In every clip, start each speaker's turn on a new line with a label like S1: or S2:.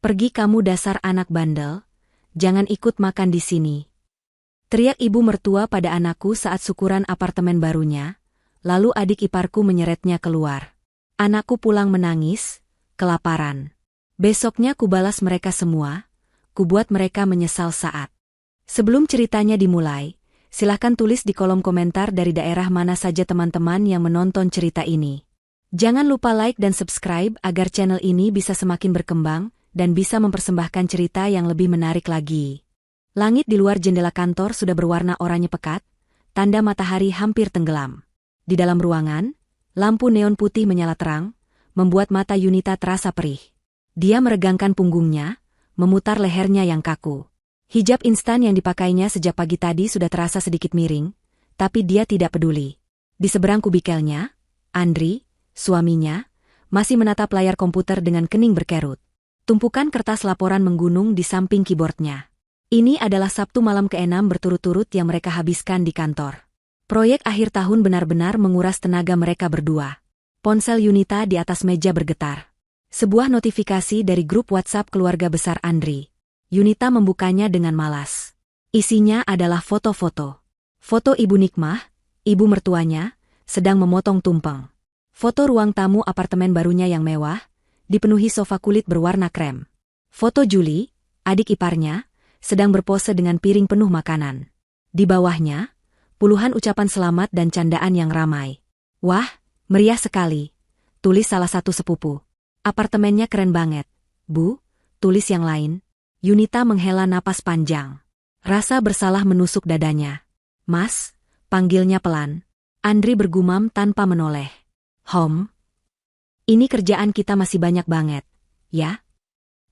S1: Pergi kamu dasar anak bandel, jangan ikut makan di sini. Teriak ibu mertua pada anakku saat syukuran apartemen barunya, lalu adik iparku menyeretnya keluar. Anakku pulang menangis, kelaparan. Besoknya kubalas mereka semua, kubuat mereka menyesal saat. Sebelum ceritanya dimulai, silahkan tulis di kolom komentar dari daerah mana saja teman-teman yang menonton cerita ini. Jangan lupa like dan subscribe agar channel ini bisa semakin berkembang dan bisa mempersembahkan cerita yang lebih menarik lagi. Langit di luar jendela kantor sudah berwarna oranye pekat, tanda matahari hampir tenggelam. Di dalam ruangan, lampu neon putih menyala terang, membuat mata Yunita terasa perih. Dia meregangkan punggungnya, memutar lehernya yang kaku. Hijab instan yang dipakainya sejak pagi tadi sudah terasa sedikit miring, tapi dia tidak peduli. Di seberang kubikelnya, Andri, suaminya, masih menatap layar komputer dengan kening berkerut. Tumpukan kertas laporan menggunung di samping keyboardnya. Ini adalah Sabtu malam ke-6 berturut-turut yang mereka habiskan di kantor. Proyek akhir tahun benar-benar menguras tenaga mereka berdua. Ponsel Yunita di atas meja bergetar. Sebuah notifikasi dari grup WhatsApp keluarga besar Andri. Yunita membukanya dengan malas. Isinya adalah foto-foto. Foto Ibu Nikmah, ibu mertuanya, sedang memotong tumpeng. Foto ruang tamu apartemen barunya yang mewah, dipenuhi sofa kulit berwarna krem. Foto Julie, adik iparnya, sedang berpose dengan piring penuh makanan. Di bawahnya, puluhan ucapan selamat dan candaan yang ramai. Wah, meriah sekali, tulis salah satu sepupu. Apartemennya keren banget, Bu, tulis yang lain. Yunita menghela napas panjang. Rasa bersalah menusuk dadanya. Mas, panggilnya pelan. Andri bergumam tanpa menoleh. Ini kerjaan kita masih banyak banget, ya?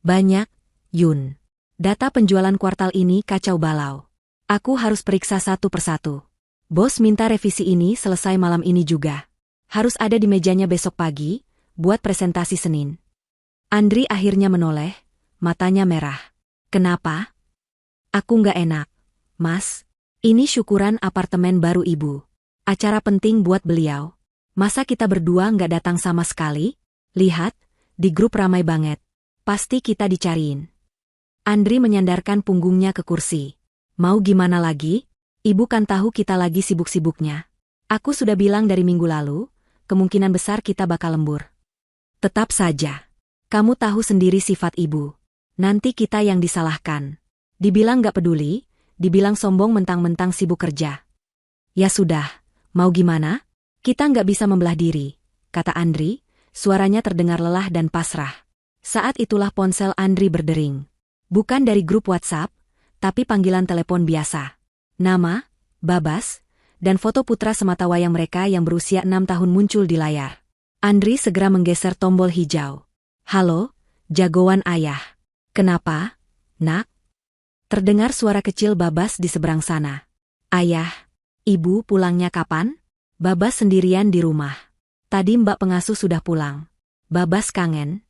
S1: Banyak, Yun. Data penjualan kuartal ini kacau balau. Aku harus periksa satu persatu. Bos minta revisi ini selesai malam ini juga. Harus ada di mejanya besok pagi, buat presentasi Senin. Andri akhirnya menoleh, matanya merah. Kenapa? Aku nggak enak. Mas, ini syukuran apartemen baru ibu. Acara penting buat beliau. Masa kita berdua nggak datang sama sekali? Lihat, di grup ramai banget. Pasti kita dicariin. Andri menyandarkan punggungnya ke kursi. Mau gimana lagi? Ibu kan tahu kita lagi sibuk-sibuknya. Aku sudah bilang dari minggu lalu, kemungkinan besar kita bakal lembur. Tetap saja. Kamu tahu sendiri sifat ibu. Nanti kita yang disalahkan. Dibilang gak peduli, dibilang sombong mentang-mentang sibuk kerja. Ya sudah, mau gimana? Kita nggak bisa membelah diri, kata Andri, suaranya terdengar lelah dan pasrah. Saat itulah ponsel Andri berdering. Bukan dari grup WhatsApp, tapi panggilan telepon biasa. Nama, Babas, dan foto putra sematawayang mereka yang berusia 6 tahun muncul di layar. Andri segera menggeser tombol hijau. Halo, jagoan ayah. Kenapa, nak? Terdengar suara kecil Babas di seberang sana. Ayah, ibu pulangnya kapan? Babas sendirian di rumah. Tadi mbak pengasuh sudah pulang. Babas kangen.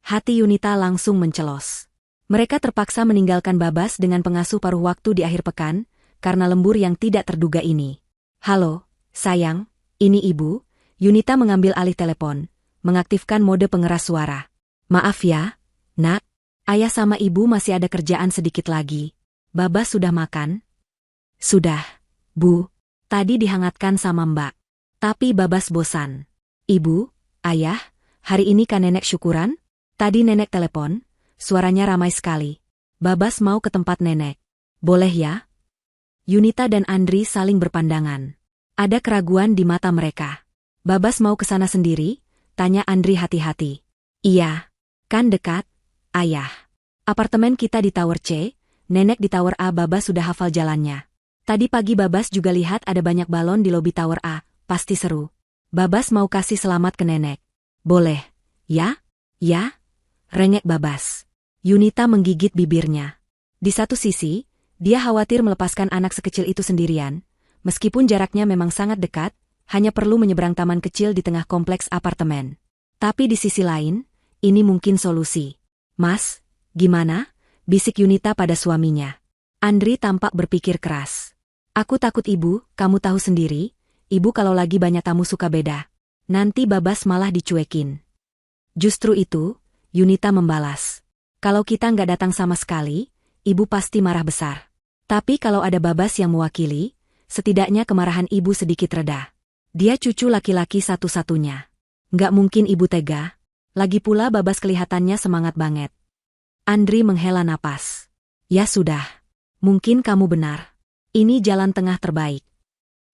S1: Hati Yunita langsung mencelos. Mereka terpaksa meninggalkan Babas dengan pengasuh paruh waktu di akhir pekan, karena lembur yang tidak terduga ini. Halo, sayang, ini ibu. Yunita mengambil alih telepon, mengaktifkan mode pengeras suara. Maaf ya, nak. Ayah sama ibu masih ada kerjaan sedikit lagi. Babas sudah makan? Sudah, Bu. Tadi dihangatkan sama mbak. Tapi Babas bosan. Ibu, ayah, hari ini kan nenek syukuran? Tadi nenek telepon, suaranya ramai sekali. Babas mau ke tempat nenek. Boleh ya? Yunita dan Andri saling berpandangan. Ada keraguan di mata mereka. Babas mau ke sana sendiri? Tanya Andri hati-hati. Iya, kan dekat, ayah. Apartemen kita di Tower C, nenek di Tower A. Babas sudah hafal jalannya. Tadi pagi Babas juga lihat ada banyak balon di lobi Tower A, pasti seru. Babas mau kasih selamat ke nenek. Boleh, ya? Ya? Rengek Babas. Yunita menggigit bibirnya. Di satu sisi, dia khawatir melepaskan anak sekecil itu sendirian, meskipun jaraknya memang sangat dekat, hanya perlu menyeberang taman kecil di tengah kompleks apartemen. Tapi di sisi lain, ini mungkin solusi. Mas, gimana? Bisik Yunita pada suaminya. Andri tampak berpikir keras. Aku takut ibu, kamu tahu sendiri, ibu kalau lagi banyak tamu suka beda. Nanti Babas malah dicuekin. Justru itu, Yunita membalas. Kalau kita nggak datang sama sekali, ibu pasti marah besar. Tapi kalau ada Babas yang mewakili, setidaknya kemarahan ibu sedikit reda. Dia cucu laki-laki satu-satunya. Nggak mungkin ibu tega. Lagi pula Babas kelihatannya semangat banget. Andri menghela napas. Ya sudah. Mungkin kamu benar. Ini jalan tengah terbaik.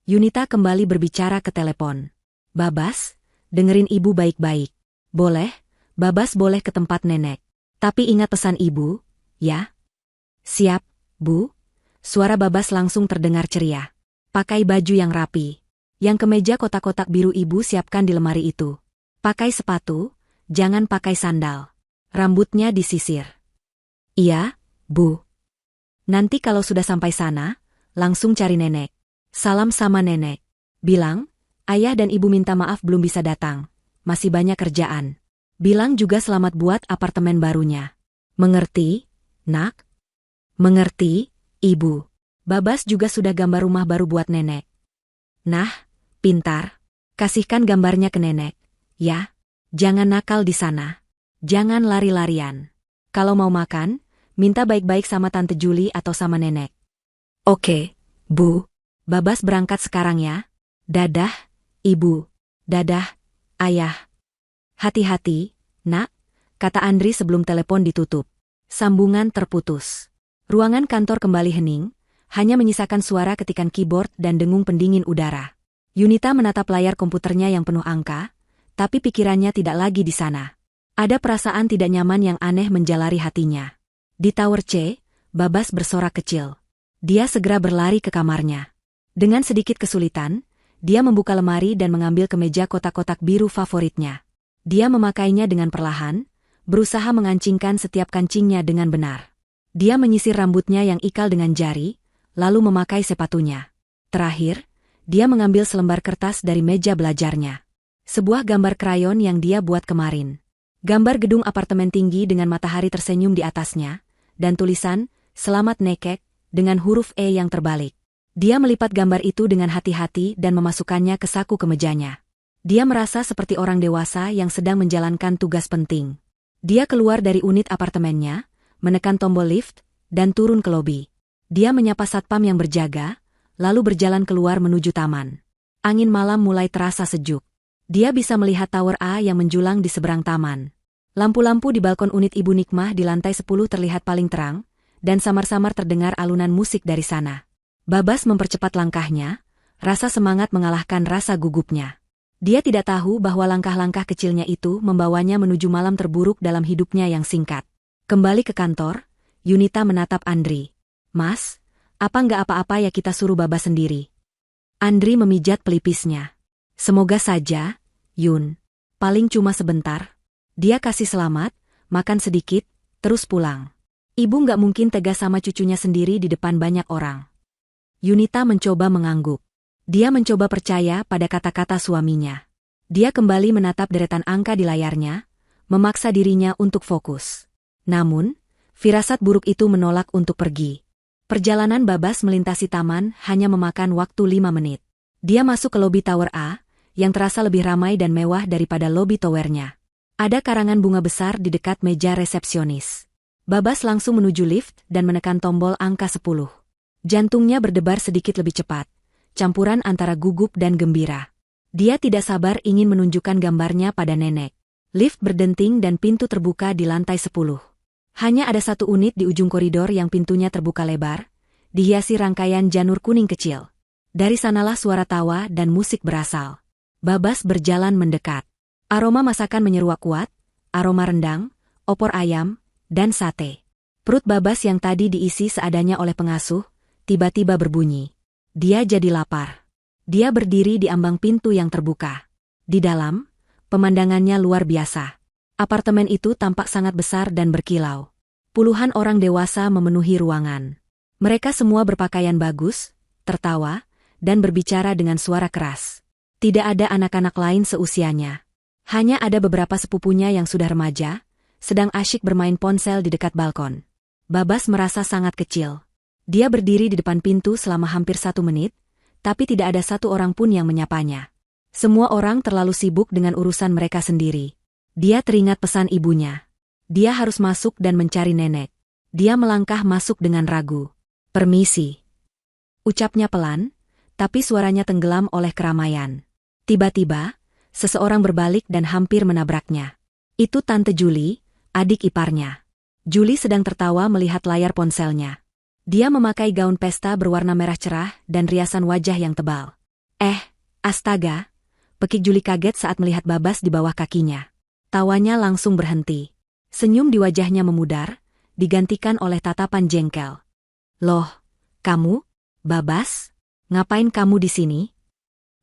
S1: Yunita kembali berbicara ke telepon. Babas, dengerin ibu baik-baik. Boleh, Babas boleh ke tempat nenek. Tapi ingat pesan ibu, ya? Siap, Bu. Suara Babas langsung terdengar ceria. Pakai baju yang rapi. Yang kemeja kotak-kotak biru ibu siapkan di lemari itu. Pakai sepatu, jangan pakai sandal. Rambutnya disisir. Iya, Bu. Nanti kalau sudah sampai sana, langsung cari nenek. Salam sama nenek. Bilang, ayah dan ibu minta maaf belum bisa datang. Masih banyak kerjaan. Bilang juga selamat buat apartemen barunya. Mengerti, Nak? Mengerti, Ibu. Babas juga sudah gambar rumah baru buat nenek. Nah, pintar. Kasihkan gambarnya ke nenek. Ya, jangan nakal di sana. Jangan lari-larian. Kalau mau makan, minta baik-baik sama Tante Juli atau sama nenek. Oke, Bu. Babas berangkat sekarang ya. Dadah, Ibu. Dadah, Ayah. Hati-hati, Nak, kata Andri sebelum telepon ditutup. Sambungan terputus. Ruangan kantor kembali hening, hanya menyisakan suara ketikan keyboard dan dengung pendingin udara. Yunita menatap layar komputernya yang penuh angka, tapi pikirannya tidak lagi di sana. Ada perasaan tidak nyaman yang aneh menjalari hatinya. Di Tower C, Babas bersorak kecil. Dia segera berlari ke kamarnya. Dengan sedikit kesulitan, dia membuka lemari dan mengambil kemeja kotak-kotak biru favoritnya. Dia memakainya dengan perlahan, berusaha mengancingkan setiap kancingnya dengan benar. Dia menyisir rambutnya yang ikal dengan jari, lalu memakai sepatunya. Terakhir, dia mengambil selembar kertas dari meja belajarnya. Sebuah gambar krayon yang dia buat kemarin. Gambar gedung apartemen tinggi dengan matahari tersenyum di atasnya, dan tulisan, "Selamat Nekek," dengan huruf E yang terbalik. Dia melipat gambar itu dengan hati-hati dan memasukkannya ke saku kemejanya. Dia merasa seperti orang dewasa yang sedang menjalankan tugas penting. Dia keluar dari unit apartemennya, menekan tombol lift, dan turun ke lobi. Dia menyapa satpam yang berjaga, lalu berjalan keluar menuju taman. Angin malam mulai terasa sejuk. Dia bisa melihat Tower A yang menjulang di seberang taman. Lampu-lampu di balkon unit Ibu Nikmah di lantai 10 terlihat paling terang, dan samar-samar terdengar alunan musik dari sana. Babas mempercepat langkahnya, rasa semangat mengalahkan rasa gugupnya. Dia tidak tahu bahwa langkah-langkah kecilnya itu membawanya menuju malam terburuk dalam hidupnya yang singkat. Kembali ke kantor, Yunita menatap Andri. Mas, apa nggak apa-apa ya kita suruh Babas sendiri? Andri memijat pelipisnya. Semoga saja, Yun. Paling cuma sebentar. Dia kasih selamat, makan sedikit, terus pulang. Ibu nggak mungkin tegas sama cucunya sendiri di depan banyak orang. Yunita mencoba mengangguk. Dia mencoba percaya pada kata-kata suaminya. Dia kembali menatap deretan angka di layarnya, memaksa dirinya untuk fokus. Namun, firasat buruk itu menolak untuk pergi. Perjalanan Babas melintasi taman hanya memakan waktu 5 menit. Dia masuk ke lobi Tower A, yang terasa lebih ramai dan mewah daripada lobi towernya. Ada karangan bunga besar di dekat meja resepsionis. Babas langsung menuju lift dan menekan tombol angka 10. Jantungnya berdebar sedikit lebih cepat. Campuran antara gugup dan gembira. Dia tidak sabar ingin menunjukkan gambarnya pada nenek. Lift berdenting dan pintu terbuka di lantai 10. Hanya ada satu unit di ujung koridor yang pintunya terbuka lebar, dihiasi rangkaian janur kuning kecil. Dari sanalah suara tawa dan musik berasal. Babas berjalan mendekat. Aroma masakan menyeruak kuat, aroma rendang, opor ayam, dan sate. Perut Babas yang tadi diisi seadanya oleh pengasuh, tiba-tiba berbunyi. Dia jadi lapar. Dia berdiri di ambang pintu yang terbuka. Di dalam, pemandangannya luar biasa. Apartemen itu tampak sangat besar dan berkilau. Puluhan orang dewasa memenuhi ruangan. Mereka semua berpakaian bagus, tertawa, dan berbicara dengan suara keras. Tidak ada anak-anak lain seusianya. Hanya ada beberapa sepupunya yang sudah remaja, sedang asyik bermain ponsel di dekat balkon. Babas merasa sangat kecil. Dia berdiri di depan pintu selama hampir 1 menit, tapi tidak ada satu orang pun yang menyapanya. Semua orang terlalu sibuk dengan urusan mereka sendiri. Dia teringat pesan ibunya. Dia harus masuk dan mencari nenek. Dia melangkah masuk dengan ragu. "Permisi," ucapnya pelan, tapi suaranya tenggelam oleh keramaian. Tiba-tiba, seseorang berbalik dan hampir menabraknya. Itu Tante Julie, adik iparnya. Julie sedang tertawa melihat layar ponselnya. Dia memakai gaun pesta berwarna merah cerah dan riasan wajah yang tebal. Astaga!" Pekik Julie kaget saat melihat Babas di bawah kakinya. Tawanya langsung berhenti. Senyum di wajahnya memudar, digantikan oleh tatapan jengkel. "Loh, kamu? Babas? Ngapain kamu di sini?"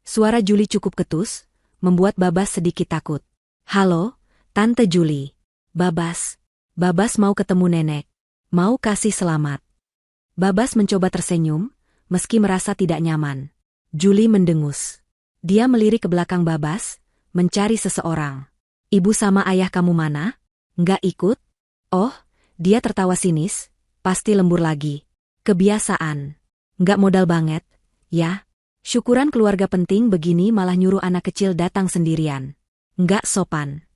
S1: Suara Julie cukup ketus, membuat Babas sedikit takut. "Halo, Tante Julie. Babas. Babas mau ketemu nenek. Mau kasih selamat." Babas mencoba tersenyum, meski merasa tidak nyaman. Julie mendengus. Dia melirik ke belakang Babas, mencari seseorang. "Ibu sama ayah kamu mana? Nggak ikut?" "Oh," dia tertawa sinis, "pasti lembur lagi. Kebiasaan. Nggak modal banget, ya. Syukuran keluarga penting begini malah nyuruh anak kecil datang sendirian. Nggak sopan."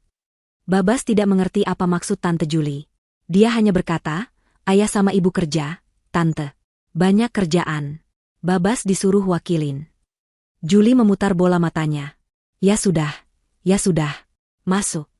S1: Babas tidak mengerti apa maksud Tante Julie. Dia hanya berkata, "Ayah sama ibu kerja, Tante. Banyak kerjaan." Babas disuruh wakilin. Julie memutar bola matanya. Ya sudah, masuk."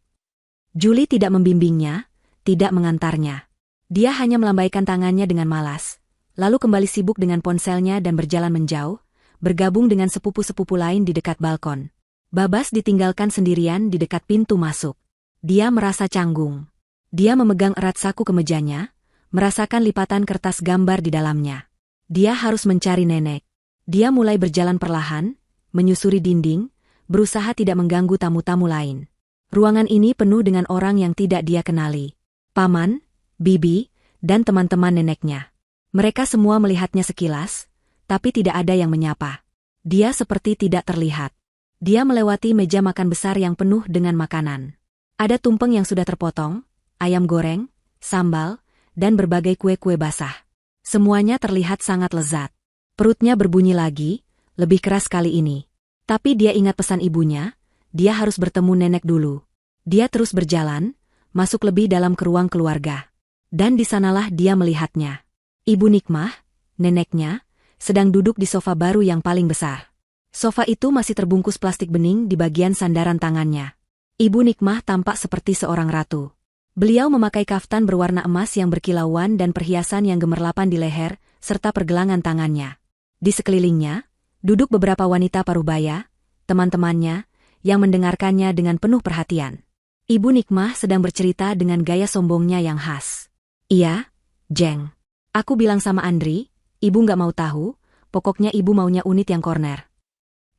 S1: Julie tidak membimbingnya, tidak mengantarnya. Dia hanya melambaikan tangannya dengan malas, lalu kembali sibuk dengan ponselnya dan berjalan menjauh, bergabung dengan sepupu-sepupu lain di dekat balkon. Babas ditinggalkan sendirian di dekat pintu masuk. Dia merasa canggung. Dia memegang erat saku kemejanya, merasakan lipatan kertas gambar di dalamnya. Dia harus mencari nenek. Dia mulai berjalan perlahan, menyusuri dinding, berusaha tidak mengganggu tamu-tamu lain. Ruangan ini penuh dengan orang yang tidak dia kenali. Paman, bibi, dan teman-teman neneknya. Mereka semua melihatnya sekilas, tapi tidak ada yang menyapa. Dia seperti tidak terlihat. Dia melewati meja makan besar yang penuh dengan makanan. Ada tumpeng yang sudah terpotong, ayam goreng, sambal, dan berbagai kue-kue basah. Semuanya terlihat sangat lezat. Perutnya berbunyi lagi, lebih keras kali ini. Tapi dia ingat pesan ibunya, dia harus bertemu nenek dulu. Dia terus berjalan, masuk lebih dalam ke ruang keluarga. Dan di sanalah dia melihatnya. Ibu Nikmah, neneknya, sedang duduk di sofa baru yang paling besar. Sofa itu masih terbungkus plastik bening di bagian sandaran tangannya. Ibu Nikmah tampak seperti seorang ratu. Beliau memakai kaftan berwarna emas yang berkilauan dan perhiasan yang gemerlapan di leher, serta pergelangan tangannya. Di sekelilingnya, duduk beberapa wanita parubaya, teman-temannya, yang mendengarkannya dengan penuh perhatian. Ibu Nikmah sedang bercerita dengan gaya sombongnya yang khas. "Iya, Jeng. Aku bilang sama Andri, ibu nggak mau tahu, pokoknya ibu maunya unit yang corner.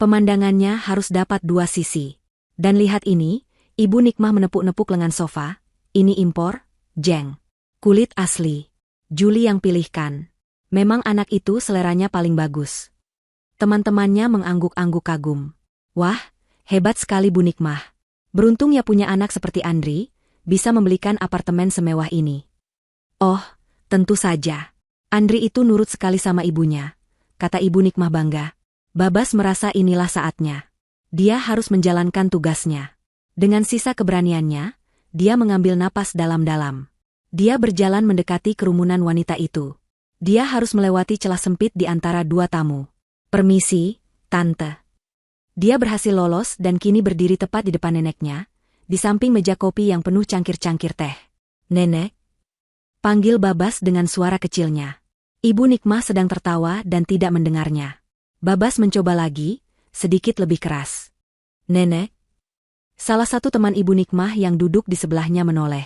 S1: Pemandangannya harus dapat dua sisi. Dan lihat ini," Ibu Nikmah menepuk-nepuk lengan sofa, "ini impor, Jeng. Kulit asli. Julie yang pilihkan. Memang anak itu seleranya paling bagus." Teman-temannya mengangguk-angguk kagum. "Wah, hebat sekali Bu Nikmah. Beruntung ya punya anak seperti Andri, bisa membelikan apartemen semewah ini." "Oh, tentu saja. Andri itu nurut sekali sama ibunya," kata Ibu Nikmah bangga. Babas merasa inilah saatnya. Dia harus menjalankan tugasnya. Dengan sisa keberaniannya, dia mengambil napas dalam-dalam. Dia berjalan mendekati kerumunan wanita itu. Dia harus melewati celah sempit di antara dua tamu. "Permisi, Tante." Dia berhasil lolos dan kini berdiri tepat di depan neneknya, di samping meja kopi yang penuh cangkir-cangkir teh. "Nenek?" panggil Babas dengan suara kecilnya. Ibu Nikmah sedang tertawa dan tidak mendengarnya. Babas mencoba lagi, sedikit lebih keras. "Nenek?" Salah satu teman Ibu Nikmah yang duduk di sebelahnya menoleh.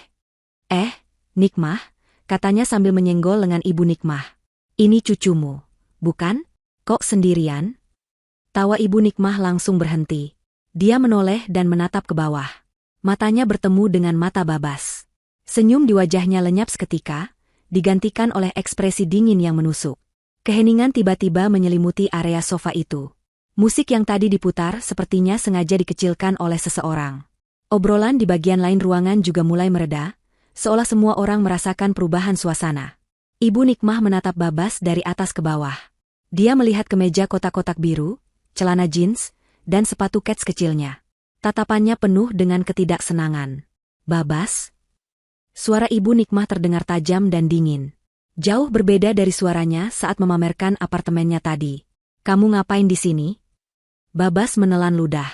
S1: Nikmah," katanya sambil menyenggol lengan Ibu Nikmah. "Ini cucumu, bukan? Kok sendirian?" Tawa Ibu Nikmah langsung berhenti. Dia menoleh dan menatap ke bawah. Matanya bertemu dengan mata Babas. Senyum di wajahnya lenyap seketika, digantikan oleh ekspresi dingin yang menusuk. Keheningan tiba-tiba menyelimuti area sofa itu. Musik yang tadi diputar sepertinya sengaja dikecilkan oleh seseorang. Obrolan di bagian lain ruangan juga mulai mereda, seolah semua orang merasakan perubahan suasana. Ibu Nikmah menatap Babas dari atas ke bawah. Dia melihat kemeja kotak-kotak biru, celana jeans, dan sepatu kets kecilnya. Tatapannya penuh dengan ketidaksenangan. "Babas?" Suara Ibu Nikmah terdengar tajam dan dingin. Jauh berbeda dari suaranya saat memamerkan apartemennya tadi. Kamu ngapain di sini? Babas menelan ludah.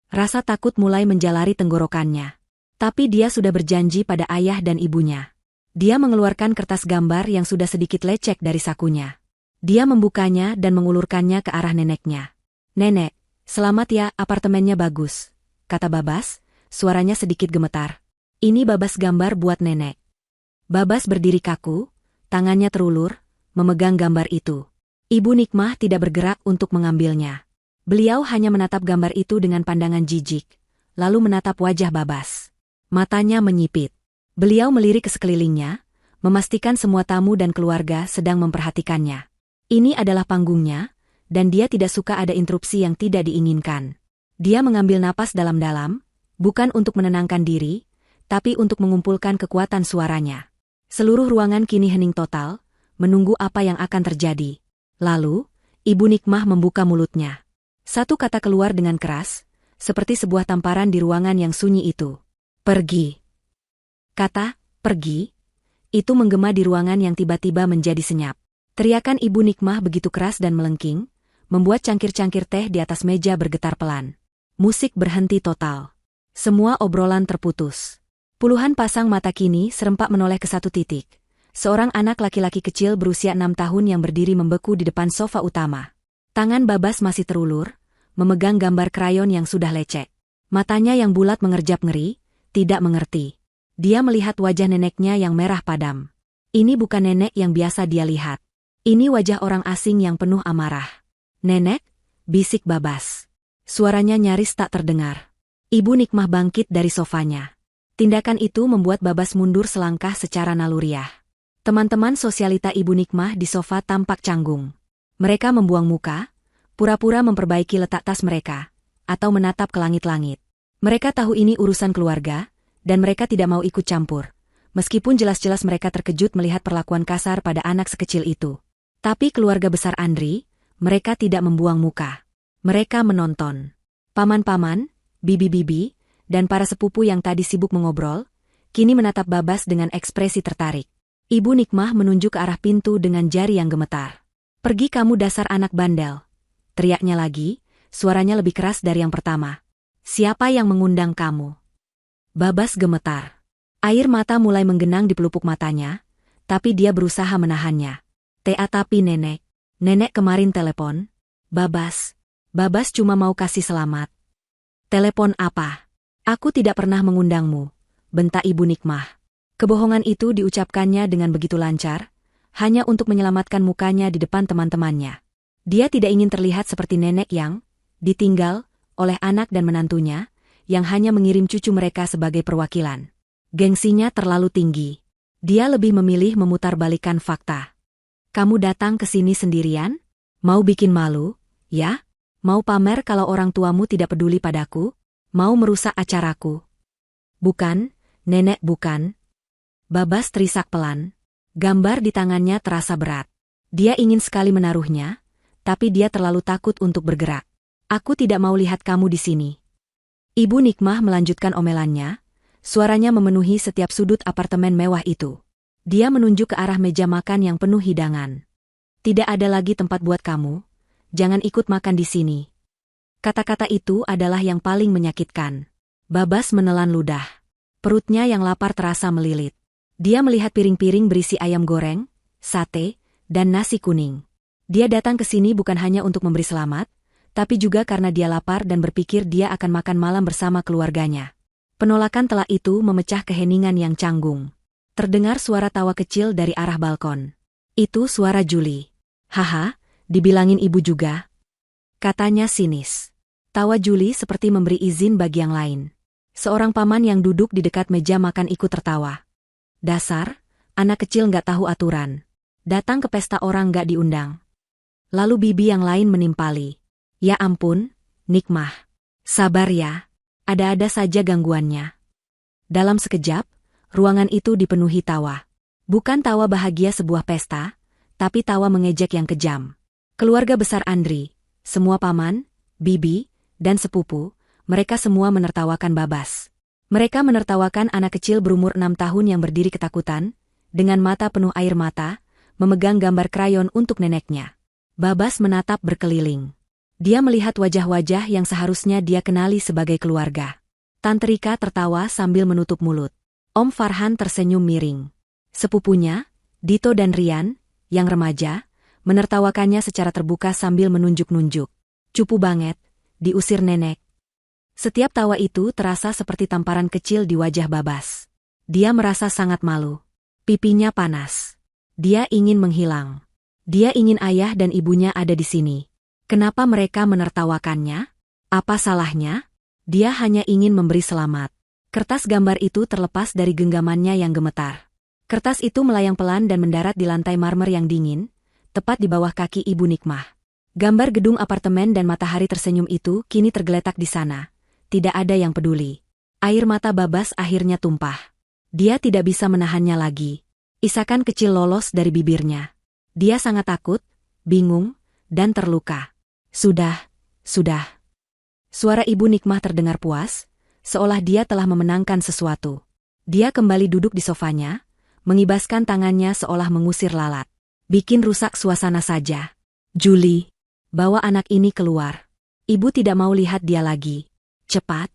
S1: Rasa takut mulai menjalari tenggorokannya. Tapi dia sudah berjanji pada ayah dan ibunya. Dia mengeluarkan kertas gambar yang sudah sedikit lecek dari sakunya. Dia membukanya dan mengulurkannya ke arah neneknya. Nenek, selamat ya, apartemennya bagus, kata Babas, suaranya sedikit gemetar. Ini Babas gambar buat nenek. Babas berdiri kaku, tangannya terulur, memegang gambar itu. Ibu Nikmah tidak bergerak untuk mengambilnya. Beliau hanya menatap gambar itu dengan pandangan jijik, lalu menatap wajah Babas. Matanya menyipit. Beliau melirik ke sekelilingnya, memastikan semua tamu dan keluarga sedang memperhatikannya. Ini adalah panggungnya, dan dia tidak suka ada interupsi yang tidak diinginkan. Dia mengambil napas dalam-dalam, bukan untuk menenangkan diri, tapi untuk mengumpulkan kekuatan suaranya. Seluruh ruangan kini hening total, menunggu apa yang akan terjadi. Lalu, Ibu Nikmah membuka mulutnya. Satu kata keluar dengan keras, seperti sebuah tamparan di ruangan yang sunyi itu. Pergi. Kata, pergi, itu menggema di ruangan yang tiba-tiba menjadi senyap. Teriakan Ibu Nikmah begitu keras dan melengking, membuat cangkir-cangkir teh di atas meja bergetar pelan. Musik berhenti total. Semua obrolan terputus. Puluhan pasang mata kini serempak menoleh ke satu titik. Seorang anak laki-laki kecil berusia 6 tahun yang berdiri membeku di depan sofa utama. Tangan Babas masih terulur, memegang gambar krayon yang sudah lecek. Matanya yang bulat mengerjap ngeri, tidak mengerti. Dia melihat wajah neneknya yang merah padam. Ini bukan nenek yang biasa dia lihat. Ini wajah orang asing yang penuh amarah. Nenek, bisik Babas. Suaranya nyaris tak terdengar. Ibu Nikmah bangkit dari sofanya. Tindakan itu membuat Babas mundur selangkah secara naluriah. Teman-teman sosialita Ibu Nikmah di sofa tampak canggung. Mereka membuang muka, pura-pura memperbaiki letak tas mereka, atau menatap ke langit-langit. Mereka tahu ini urusan keluarga, dan mereka tidak mau ikut campur. Meskipun jelas-jelas mereka terkejut melihat perlakuan kasar pada anak sekecil itu. Tapi keluarga besar Andri, mereka tidak membuang muka. Mereka menonton. Paman-paman, bibi-bibi, dan para sepupu yang tadi sibuk mengobrol, kini menatap Babas dengan ekspresi tertarik. Ibu Nikmah menunjuk ke arah pintu dengan jari yang gemetar. Pergi kamu dasar anak bandel. Teriaknya lagi, suaranya lebih keras dari yang pertama. Siapa yang mengundang kamu? Babas gemetar. Air mata mulai menggenang di pelupuk matanya, tapi dia berusaha menahannya. Tapi nenek kemarin telepon. Babas cuma mau kasih selamat. Telepon apa? Aku tidak pernah mengundangmu, bentak Ibu Nikmah. Kebohongan itu diucapkannya dengan begitu lancar, hanya untuk menyelamatkan mukanya di depan teman-temannya. Dia tidak ingin terlihat seperti nenek yang ditinggal oleh anak dan menantunya, yang hanya mengirim cucu mereka sebagai perwakilan. Gengsinya terlalu tinggi. Dia lebih memilih memutarbalikkan fakta. Kamu datang ke sini sendirian? Mau bikin malu, ya? Mau pamer kalau orang tuamu tidak peduli padaku? Mau merusak acaraku? Bukan, nenek bukan. Babas terisak pelan. Gambar di tangannya terasa berat. Dia ingin sekali menaruhnya, tapi dia terlalu takut untuk bergerak. Aku tidak mau lihat kamu di sini. Ibu Nikmah melanjutkan omelannya, suaranya memenuhi setiap sudut apartemen mewah itu. Dia menunjuk ke arah meja makan yang penuh hidangan. Tidak ada lagi tempat buat kamu, jangan ikut makan di sini. Kata-kata itu adalah yang paling menyakitkan. Babas menelan ludah. Perutnya yang lapar terasa melilit. Dia melihat piring-piring berisi ayam goreng, sate, dan nasi kuning. Dia datang ke sini bukan hanya untuk memberi selamat, tapi juga karena dia lapar dan berpikir dia akan makan malam bersama keluarganya. Penolakan telak itu memecah keheningan yang canggung. Terdengar suara tawa kecil dari arah balkon. Itu suara Julie. Haha, dibilangin ibu juga. Katanya sinis. Tawa Julie seperti memberi izin bagi yang lain. Seorang paman yang duduk di dekat meja makan ikut tertawa. Dasar, anak kecil nggak tahu aturan. Datang ke pesta orang nggak diundang. Lalu bibi yang lain menimpali. Ya ampun, Nikmah. Sabar ya. Ada-ada saja gangguannya. Dalam sekejap, ruangan itu dipenuhi tawa. Bukan tawa bahagia sebuah pesta, tapi tawa mengejek yang kejam. Keluarga besar Andri, semua paman, bibi, dan sepupu, mereka semua menertawakan Babas. Mereka menertawakan anak kecil berumur 6 tahun yang berdiri ketakutan, dengan mata penuh air mata, memegang gambar krayon untuk neneknya. Babas menatap berkeliling. Dia melihat wajah-wajah yang seharusnya dia kenali sebagai keluarga. Tante Rika tertawa sambil menutup mulut. Om Farhan tersenyum miring. Sepupunya, Dito dan Rian, yang remaja, menertawakannya secara terbuka sambil menunjuk-nunjuk. Cupu banget, diusir nenek. Setiap tawa itu terasa seperti tamparan kecil di wajah Babas. Dia merasa sangat malu. Pipinya panas. Dia ingin menghilang. Dia ingin ayah dan ibunya ada di sini. Kenapa mereka menertawakannya? Apa salahnya? Dia hanya ingin memberi selamat. Kertas gambar itu terlepas dari genggamannya yang gemetar. Kertas itu melayang pelan dan mendarat di lantai marmer yang dingin, tepat di bawah kaki Ibu Nikmah. Gambar gedung apartemen dan matahari tersenyum itu kini tergeletak di sana. Tidak ada yang peduli. Air mata Babas akhirnya tumpah. Dia tidak bisa menahannya lagi. Isakan kecil lolos dari bibirnya. Dia sangat takut, bingung, dan terluka. Sudah. Suara Ibu Nikmah terdengar puas, seolah dia telah memenangkan sesuatu. Dia kembali duduk di sofanya, mengibaskan tangannya seolah mengusir lalat. Bikin rusak suasana saja. Julie, bawa anak ini keluar. Ibu tidak mau lihat dia lagi. Cepat.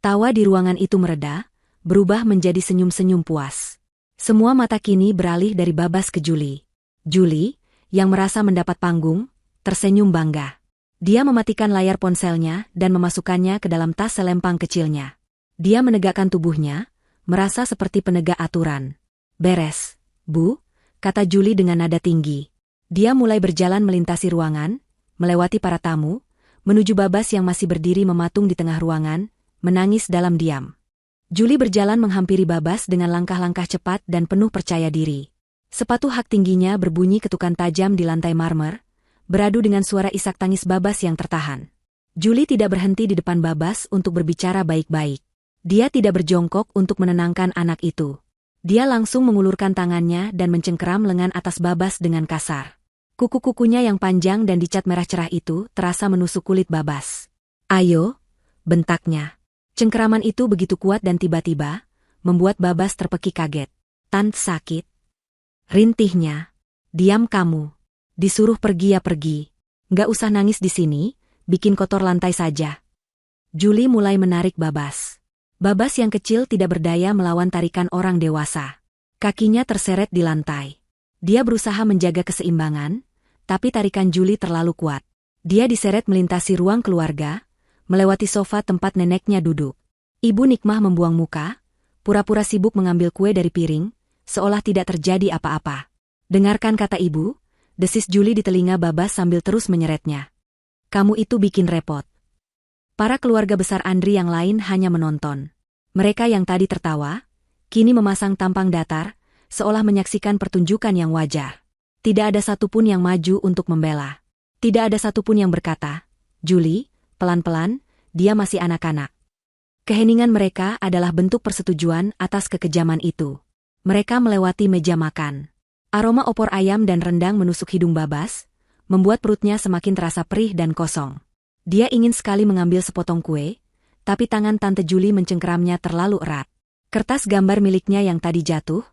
S1: Tawa di ruangan itu mereda, berubah menjadi senyum-senyum puas. Semua mata kini beralih dari Babas ke Julie. Julie, yang merasa mendapat panggung, tersenyum bangga. Dia mematikan layar ponselnya dan memasukkannya ke dalam tas selempang kecilnya. Dia menegakkan tubuhnya, merasa seperti penegak aturan. Beres, Bu, kata Julie dengan nada tinggi. Dia mulai berjalan melintasi ruangan, melewati para tamu, menuju Babas yang masih berdiri mematung di tengah ruangan, menangis dalam diam. Julie berjalan menghampiri Babas dengan langkah-langkah cepat dan penuh percaya diri. Sepatu hak tingginya berbunyi ketukan tajam di lantai marmer, beradu dengan suara isak tangis Babas yang tertahan. Julie tidak berhenti di depan Babas untuk berbicara baik-baik. Dia tidak berjongkok untuk menenangkan anak itu. Dia langsung mengulurkan tangannya dan mencengkeram lengan atas Babas dengan kasar. Kuku-kukunya yang panjang dan dicat merah cerah itu terasa menusuk kulit Babas. Ayo, bentaknya. Cengkeraman itu begitu kuat dan tiba-tiba, membuat Babas terpekik kaget. Tante sakit. Rintihnya. Diam kamu. Disuruh pergi ya pergi. Nggak usah nangis di sini, bikin kotor lantai saja. Julie mulai menarik Babas. Babas yang kecil tidak berdaya melawan tarikan orang dewasa. Kakinya terseret di lantai. Dia berusaha menjaga keseimbangan, tapi tarikan Julie terlalu kuat. Dia diseret melintasi ruang keluarga, melewati sofa tempat neneknya duduk. Ibu Nikmah membuang muka, pura-pura sibuk mengambil kue dari piring, seolah tidak terjadi apa-apa. Dengarkan kata ibu, desis Julie di telinga Babas sambil terus menyeretnya. Kamu itu bikin repot. Para keluarga besar Andri yang lain hanya menonton. Mereka yang tadi tertawa, kini memasang tampang datar, seolah menyaksikan pertunjukan yang wajar. Tidak ada satupun yang maju untuk membela. Tidak ada satupun yang berkata, Julie, pelan-pelan, dia masih anak-anak. Keheningan mereka adalah bentuk persetujuan atas kekejaman itu. Mereka melewati meja makan. Aroma opor ayam dan rendang menusuk hidung Babas, membuat perutnya semakin terasa perih dan kosong. Dia ingin sekali mengambil sepotong kue, tapi tangan Tante Julie mencengkeramnya terlalu erat. Kertas gambar miliknya yang tadi jatuh,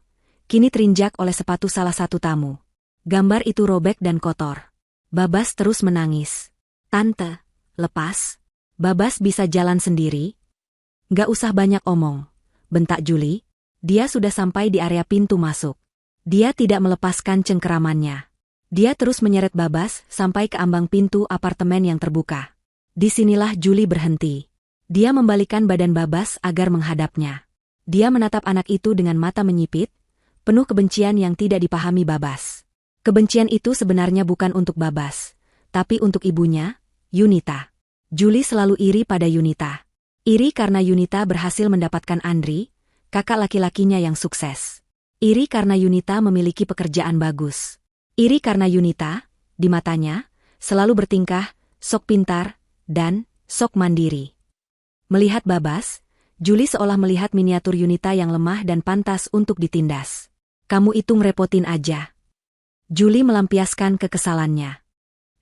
S1: kini terinjak oleh sepatu salah satu tamu. Gambar itu robek dan kotor. Babas terus menangis. Tante, lepas. Babas bisa jalan sendiri. Gak usah banyak omong, bentak Julie. Dia sudah sampai di area pintu masuk. Dia tidak melepaskan cengkeramannya. Dia terus menyeret Babas sampai ke ambang pintu apartemen yang terbuka. Disinilah Julie berhenti. Dia membalikkan badan Babas agar menghadapnya. Dia menatap anak itu dengan mata menyipit, penuh kebencian yang tidak dipahami Babas. Kebencian itu sebenarnya bukan untuk Babas, tapi untuk ibunya, Yunita. Julie selalu iri pada Yunita. Iri karena Yunita berhasil mendapatkan Andri, kakak laki-lakinya yang sukses. Iri karena Yunita memiliki pekerjaan bagus. Iri karena Yunita, di matanya, selalu bertingkah, sok pintar, dan sok mandiri. Melihat Babas, Julie seolah melihat miniatur Yunita yang lemah dan pantas untuk ditindas. Kamu itu ngerepotin aja. Julie melampiaskan kekesalannya.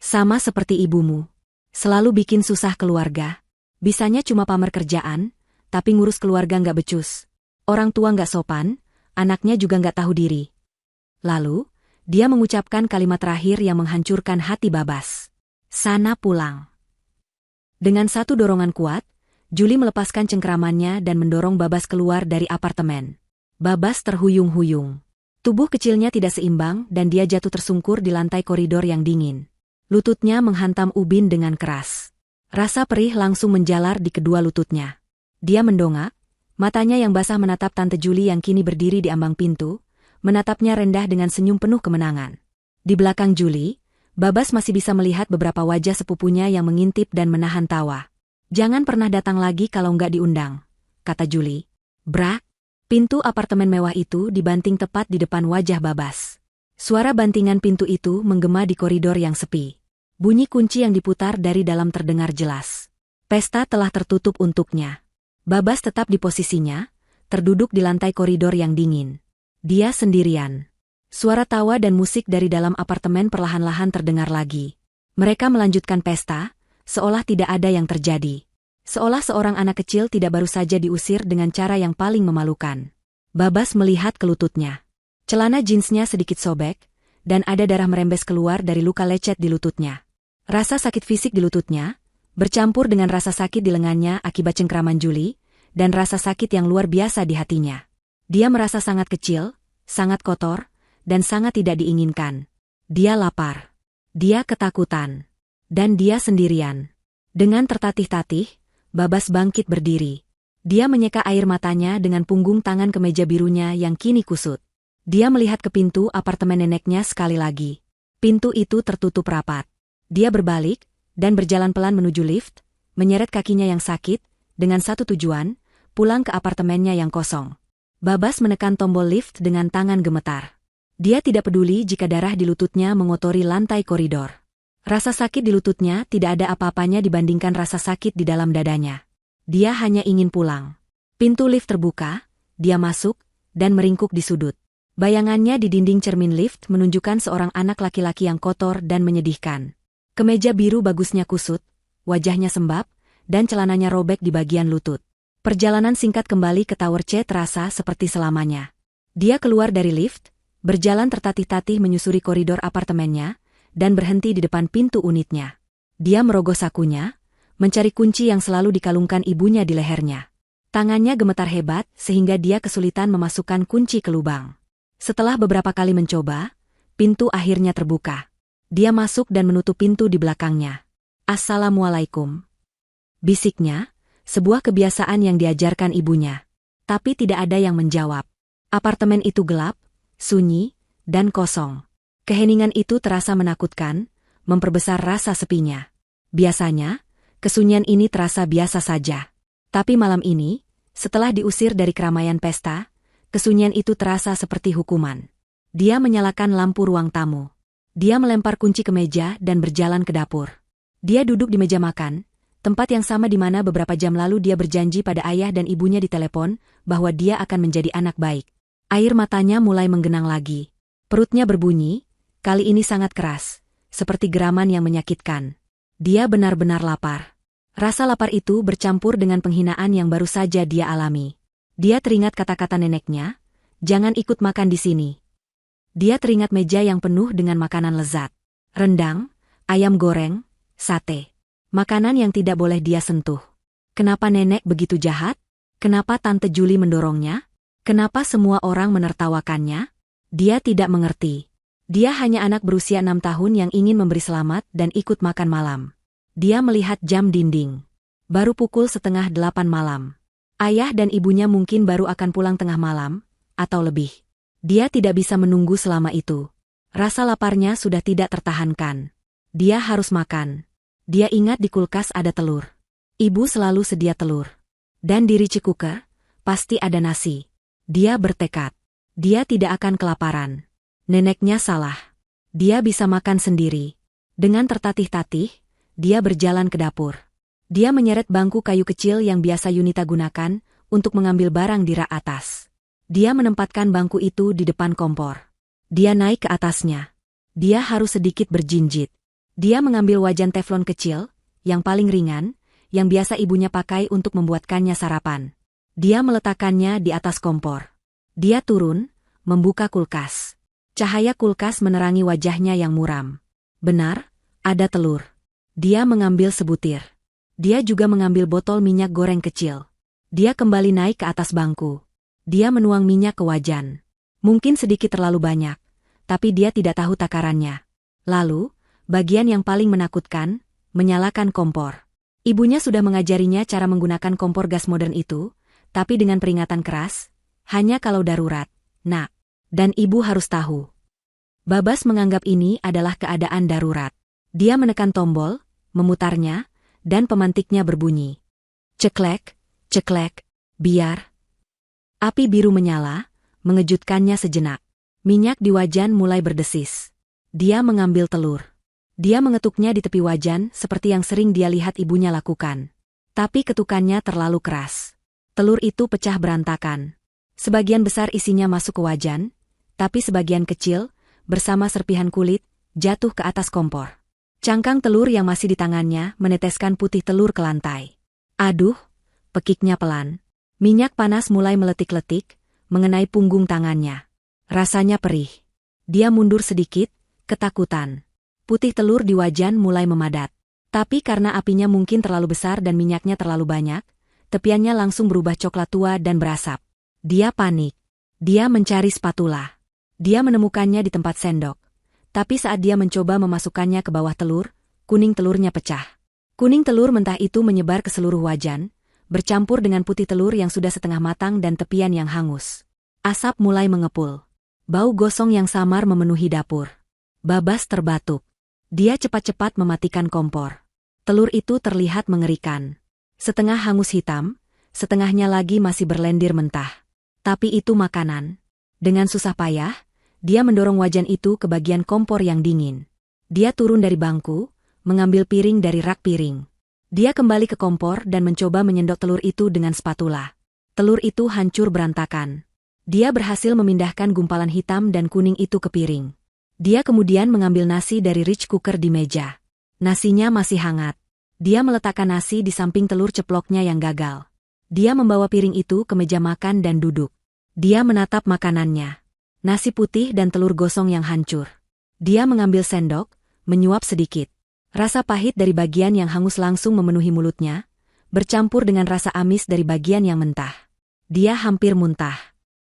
S1: Sama seperti ibumu. Selalu bikin susah keluarga. Bisanya cuma pamer kerjaan, tapi ngurus keluarga nggak becus. Orang tua nggak sopan, anaknya juga nggak tahu diri. Lalu, dia mengucapkan kalimat terakhir yang menghancurkan hati Babas. Sana pulang. Dengan satu dorongan kuat, Julie melepaskan cengkeramannya dan mendorong Babas keluar dari apartemen. Babas terhuyung-huyung. Tubuh kecilnya tidak seimbang dan dia jatuh tersungkur di lantai koridor yang dingin. Lututnya menghantam ubin dengan keras. Rasa perih langsung menjalar di kedua lututnya. Dia mendongak, matanya yang basah menatap Tante Julie yang kini berdiri di ambang pintu, menatapnya rendah dengan senyum penuh kemenangan. Di belakang Julie, Babas masih bisa melihat beberapa wajah sepupunya yang mengintip dan menahan tawa. Jangan pernah datang lagi kalau nggak diundang, kata Julie. Brak! Pintu apartemen mewah itu dibanting tepat di depan wajah Babas. Suara bantingan pintu itu menggema di koridor yang sepi. Bunyi kunci yang diputar dari dalam terdengar jelas. Pesta telah tertutup untuknya. Babas tetap di posisinya, terduduk di lantai koridor yang dingin. Dia sendirian. Suara tawa dan musik dari dalam apartemen perlahan-lahan terdengar lagi. Mereka melanjutkan pesta, seolah tidak ada yang terjadi. Seolah seorang anak kecil tidak baru saja diusir dengan cara yang paling memalukan. Babas melihat ke lututnya. Celana jeansnya sedikit sobek, dan ada darah merembes keluar dari luka lecet di lututnya. Rasa sakit fisik di lututnya, bercampur dengan rasa sakit di lengannya akibat cengkraman Julie, dan rasa sakit yang luar biasa di hatinya. Dia merasa sangat kecil, sangat kotor, dan sangat tidak diinginkan. Dia lapar. Dia ketakutan. Dan dia sendirian. Dengan tertatih-tatih, Babas bangkit berdiri. Dia menyeka air matanya dengan punggung tangan kemeja birunya yang kini kusut. Dia melihat ke pintu apartemen neneknya sekali lagi. Pintu itu tertutup rapat. Dia berbalik, dan berjalan pelan menuju lift, menyeret kakinya yang sakit, dengan satu tujuan, pulang ke apartemennya yang kosong. Babas menekan tombol lift dengan tangan gemetar. Dia tidak peduli jika darah di lututnya mengotori lantai koridor. Rasa sakit di lututnya tidak ada apa-apanya dibandingkan rasa sakit di dalam dadanya. Dia hanya ingin pulang. Pintu lift terbuka, dia masuk, dan meringkuk di sudut. Bayangannya di dinding cermin lift menunjukkan seorang anak laki-laki yang kotor dan menyedihkan. Kemeja biru bagusnya kusut, wajahnya sembab, dan celananya robek di bagian lutut. Perjalanan singkat kembali ke Tower C terasa seperti selamanya. Dia keluar dari lift, berjalan tertatih-tatih menyusuri koridor apartemennya, dan berhenti di depan pintu unitnya. Dia merogoh sakunya, mencari kunci yang selalu dikalungkan ibunya di lehernya. Tangannya gemetar hebat sehingga dia kesulitan memasukkan kunci ke lubang. Setelah beberapa kali mencoba, pintu akhirnya terbuka. Dia masuk dan menutup pintu di belakangnya. Assalamualaikum. Bisiknya, sebuah kebiasaan yang diajarkan ibunya. Tapi tidak ada yang menjawab. Apartemen itu gelap, sunyi, dan kosong. Keheningan itu terasa menakutkan, memperbesar rasa sepinya. Biasanya, kesunyian ini terasa biasa saja. Tapi malam ini, setelah diusir dari keramaian pesta, kesunyian itu terasa seperti hukuman. Dia menyalakan lampu ruang tamu. Dia melempar kunci ke meja dan berjalan ke dapur. Dia duduk di meja makan, tempat yang sama di mana beberapa jam lalu dia berjanji pada ayah dan ibunya di telepon bahwa dia akan menjadi anak baik. Air matanya mulai menggenang lagi. Perutnya berbunyi, kali ini sangat keras, seperti geraman yang menyakitkan. Dia benar-benar lapar. Rasa lapar itu bercampur dengan penghinaan yang baru saja dia alami. Dia teringat kata-kata neneknya, jangan ikut makan di sini. Dia teringat meja yang penuh dengan makanan lezat. Rendang, ayam goreng, sate. Makanan yang tidak boleh dia sentuh. Kenapa nenek begitu jahat? Kenapa Tante Julie mendorongnya? Kenapa semua orang menertawakannya? Dia tidak mengerti. Dia hanya anak berusia 6 tahun yang ingin memberi selamat dan ikut makan malam. Dia melihat jam dinding. Baru pukul 7:30 malam. Ayah dan ibunya mungkin baru akan pulang tengah malam, atau lebih. Dia tidak bisa menunggu selama itu. Rasa laparnya sudah tidak tertahankan. Dia harus makan. Dia ingat di kulkas ada telur. Ibu selalu sedia telur. Dan di Richie Cooker, pasti ada nasi. Dia bertekad. Dia tidak akan kelaparan. Neneknya salah. Dia bisa makan sendiri. Dengan tertatih-tatih, dia berjalan ke dapur. Dia menyeret bangku kayu kecil yang biasa Yunita gunakan untuk mengambil barang di rak atas. Dia menempatkan bangku itu di depan kompor. Dia naik ke atasnya. Dia harus sedikit berjinjit. Dia mengambil wajan teflon kecil, yang paling ringan, yang biasa ibunya pakai untuk membuatkannya sarapan. Dia meletakkannya di atas kompor. Dia turun, membuka kulkas. Cahaya kulkas menerangi wajahnya yang muram. Benar, ada telur. Dia mengambil sebutir. Dia juga mengambil botol minyak goreng kecil. Dia kembali naik ke atas bangku. Dia menuang minyak ke wajan. Mungkin sedikit terlalu banyak, tapi dia tidak tahu takarannya. Lalu, bagian yang paling menakutkan, menyalakan kompor. Ibunya sudah mengajarinya cara menggunakan kompor gas modern itu, tapi dengan peringatan keras, hanya kalau darurat, nak. Dan ibu harus tahu. Babas menganggap ini adalah keadaan darurat. Dia menekan tombol, memutarnya, dan pemantiknya berbunyi. Ceklek, ceklek, biar. Api biru menyala, mengejutkannya sejenak. Minyak di wajan mulai berdesis. Dia mengambil telur. Dia mengetuknya di tepi wajan seperti yang sering dia lihat ibunya lakukan. Tapi ketukannya terlalu keras. Telur itu pecah berantakan. Sebagian besar isinya masuk ke wajan, tapi sebagian kecil, bersama serpihan kulit, jatuh ke atas kompor. Cangkang telur yang masih di tangannya meneteskan putih telur ke lantai. Aduh, pekiknya pelan. Minyak panas mulai meletik-letik, mengenai punggung tangannya. Rasanya perih. Dia mundur sedikit, ketakutan. Putih telur di wajan mulai memadat. Tapi karena apinya mungkin terlalu besar dan minyaknya terlalu banyak, tepiannya langsung berubah coklat tua dan berasap. Dia panik. Dia mencari spatula. Dia menemukannya di tempat sendok. Tapi saat dia mencoba memasukkannya ke bawah telur, kuning telurnya pecah. Kuning telur mentah itu menyebar ke seluruh wajan, bercampur dengan putih telur yang sudah setengah matang dan tepian yang hangus. Asap mulai mengepul. Bau gosong yang samar memenuhi dapur. Babas terbatuk. Dia cepat-cepat mematikan kompor. Telur itu terlihat mengerikan. Setengah hangus hitam, setengahnya lagi masih berlendir mentah. Tapi itu makanan. Dengan susah payah, dia mendorong wajan itu ke bagian kompor yang dingin. Dia turun dari bangku, mengambil piring dari rak piring. Dia kembali ke kompor dan mencoba menyendok telur itu dengan spatula. Telur itu hancur berantakan. Dia berhasil memindahkan gumpalan hitam dan kuning itu ke piring. Dia kemudian mengambil nasi dari rice cooker di meja. Nasinya masih hangat. Dia meletakkan nasi di samping telur ceploknya yang gagal. Dia membawa piring itu ke meja makan dan duduk. Dia menatap makanannya. Nasi putih dan telur gosong yang hancur. Dia mengambil sendok, menyuap sedikit. Rasa pahit dari bagian yang hangus langsung memenuhi mulutnya, bercampur dengan rasa amis dari bagian yang mentah. Dia hampir muntah.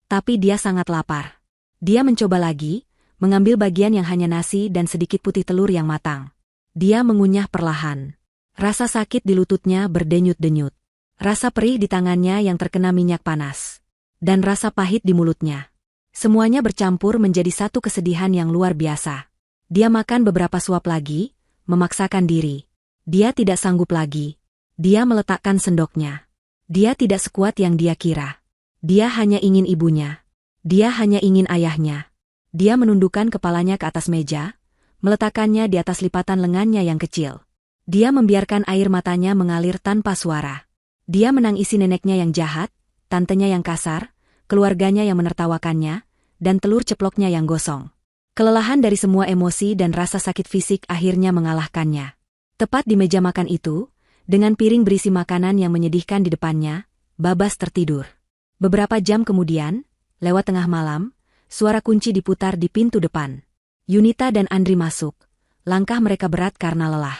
S1: Tapi dia sangat lapar. Dia mencoba lagi, mengambil bagian yang hanya nasi dan sedikit putih telur yang matang. Dia mengunyah perlahan. Rasa sakit di lututnya berdenyut-denyut. Rasa perih di tangannya yang terkena minyak panas. Dan rasa pahit di mulutnya. Semuanya bercampur menjadi satu kesedihan yang luar biasa. Dia makan beberapa suap lagi, memaksakan diri. Dia tidak sanggup lagi. Dia meletakkan sendoknya. Dia tidak sekuat yang dia kira. Dia hanya ingin ibunya. Dia hanya ingin ayahnya. Dia menundukkan kepalanya ke atas meja, meletakkannya di atas lipatan lengannya yang kecil. Dia membiarkan air matanya mengalir tanpa suara. Dia menangisi neneknya yang jahat, tantenya yang kasar, keluarganya yang menertawakannya, dan telur ceploknya yang gosong. Kelelahan dari semua emosi dan rasa sakit fisik akhirnya mengalahkannya. Tepat di meja makan itu, dengan piring berisi makanan yang menyedihkan di depannya, Babas tertidur. Beberapa jam kemudian, lewat tengah malam, suara kunci diputar di pintu depan. Yunita dan Andri masuk. Langkah mereka berat karena lelah.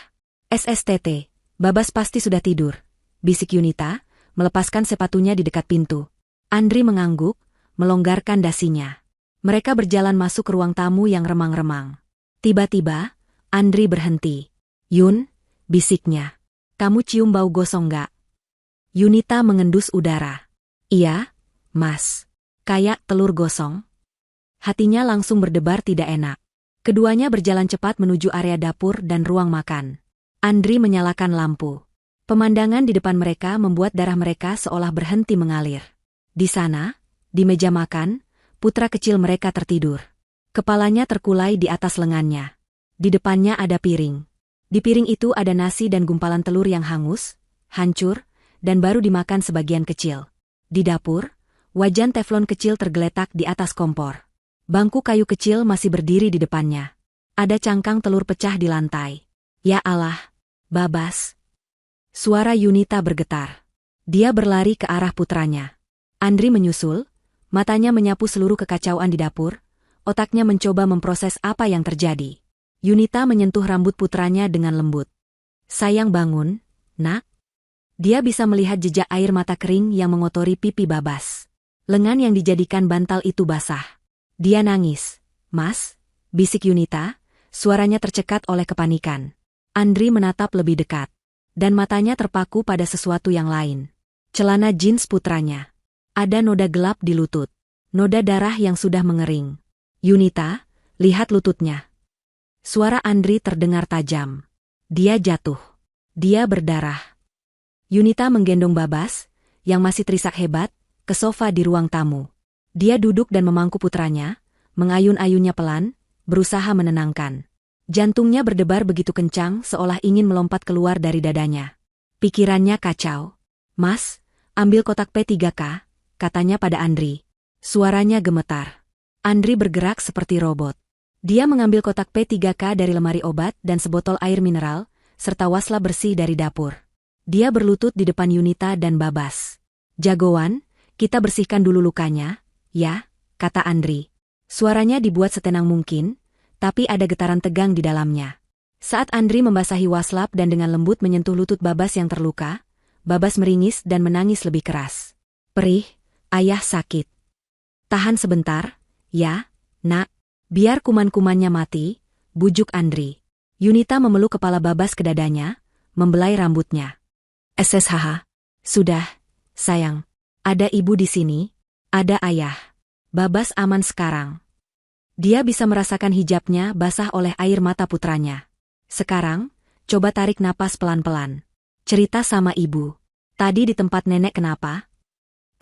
S1: SSTT, Babas pasti sudah tidur, bisik Yunita, melepaskan sepatunya di dekat pintu. Andri mengangguk, melonggarkan dasinya. Mereka berjalan masuk ke ruang tamu yang remang-remang. Tiba-tiba, Andri berhenti. Yun, bisiknya. Kamu cium bau gosong gak? Yunita mengendus udara. Iya, Mas. Kayak telur gosong. Hatinya langsung berdebar tidak enak. Keduanya berjalan cepat menuju area dapur dan ruang makan. Andri menyalakan lampu. Pemandangan di depan mereka membuat darah mereka seolah berhenti mengalir. Di sana, di meja makan, putra kecil mereka tertidur. Kepalanya terkulai di atas lengannya. Di depannya ada piring. Di piring itu ada nasi dan gumpalan telur yang hangus, hancur, dan baru dimakan sebagian kecil. Di dapur, wajan teflon kecil tergeletak di atas kompor. Bangku kayu kecil masih berdiri di depannya. Ada cangkang telur pecah di lantai. Ya Allah, Babas. Suara Yunita bergetar. Dia berlari ke arah putranya. Andri menyusul, matanya menyapu seluruh kekacauan di dapur, otaknya mencoba memproses apa yang terjadi. Yunita menyentuh rambut putranya dengan lembut. Sayang bangun, nak. Dia bisa melihat jejak air mata kering yang mengotori pipi Babas. Lengan yang dijadikan bantal itu basah. Dia nangis. Mas, bisik Yunita, suaranya tercekat oleh kepanikan. Andri menatap lebih dekat. Dan matanya terpaku pada sesuatu yang lain. Celana jeans putranya. Ada noda gelap di lutut. Noda darah yang sudah mengering. Yunita, lihat lututnya. Suara Andri terdengar tajam. Dia jatuh. Dia berdarah. Yunita menggendong Babas, yang masih terisak hebat, ke sofa di ruang tamu. Dia duduk dan memangku putranya, mengayun-ayunnya pelan, berusaha menenangkan. Jantungnya berdebar begitu kencang seolah ingin melompat keluar dari dadanya. Pikirannya kacau. Mas, ambil kotak P3K, katanya pada Andri. Suaranya gemetar. Andri bergerak seperti robot. Dia mengambil kotak P3K dari lemari obat dan sebotol air mineral, serta wasla bersih dari dapur. Dia berlutut di depan Yunita dan Babas. Jagoan, kita bersihkan dulu lukanya, ya, kata Andri. Suaranya dibuat setenang mungkin, tapi ada getaran tegang di dalamnya. Saat Andri membasahi waslap dan dengan lembut menyentuh lutut Babas yang terluka, Babas meringis dan menangis lebih keras. Perih, ayah sakit. Tahan sebentar, ya, nak. Biar kuman-kumannya mati, bujuk Andri. Yunita memeluk kepala Babas ke dadanya, membelai rambutnya. SSHH. Sudah, sayang. Ada ibu di sini, ada ayah. Babas aman sekarang. Dia bisa merasakan hijabnya basah oleh air mata putranya. Sekarang, coba tarik napas pelan-pelan. Cerita sama ibu. Tadi di tempat nenek kenapa?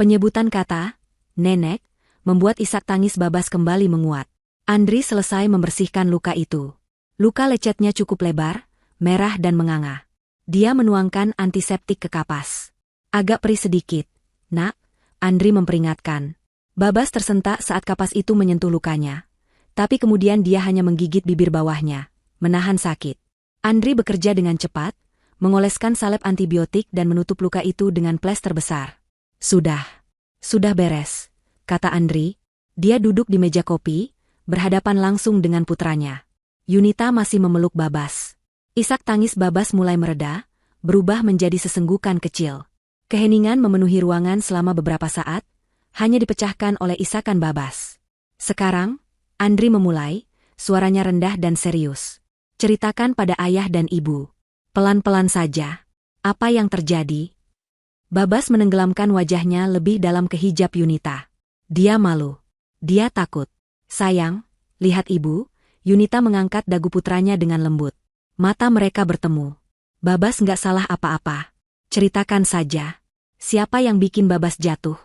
S1: Penyebutan kata, nenek, membuat isak tangis Babas kembali menguat. Andri selesai membersihkan luka itu. Luka lecetnya cukup lebar, merah dan menganga. Dia menuangkan antiseptik ke kapas. Agak perih sedikit, nak, Andri memperingatkan. Babas tersentak saat kapas itu menyentuh lukanya. Tapi kemudian dia hanya menggigit bibir bawahnya, menahan sakit. Andri bekerja dengan cepat, mengoleskan salep antibiotik dan menutup luka itu dengan plester besar. Sudah beres, kata Andri. Dia duduk di meja kopi, berhadapan langsung dengan putranya. Yunita masih memeluk Babas. Isak tangis Babas mulai mereda, berubah menjadi sesenggukan kecil. Keheningan memenuhi ruangan selama beberapa saat, hanya dipecahkan oleh isakan Babas. Sekarang, Andri memulai, suaranya rendah dan serius. Ceritakan pada ayah dan ibu. Pelan-pelan saja. Apa yang terjadi? Babas menenggelamkan wajahnya lebih dalam ke hijab Yunita. Dia malu. Dia takut. Sayang, lihat ibu. Yunita mengangkat dagu putranya dengan lembut. Mata mereka bertemu. Babas nggak salah apa-apa. Ceritakan saja. Siapa yang bikin Babas jatuh?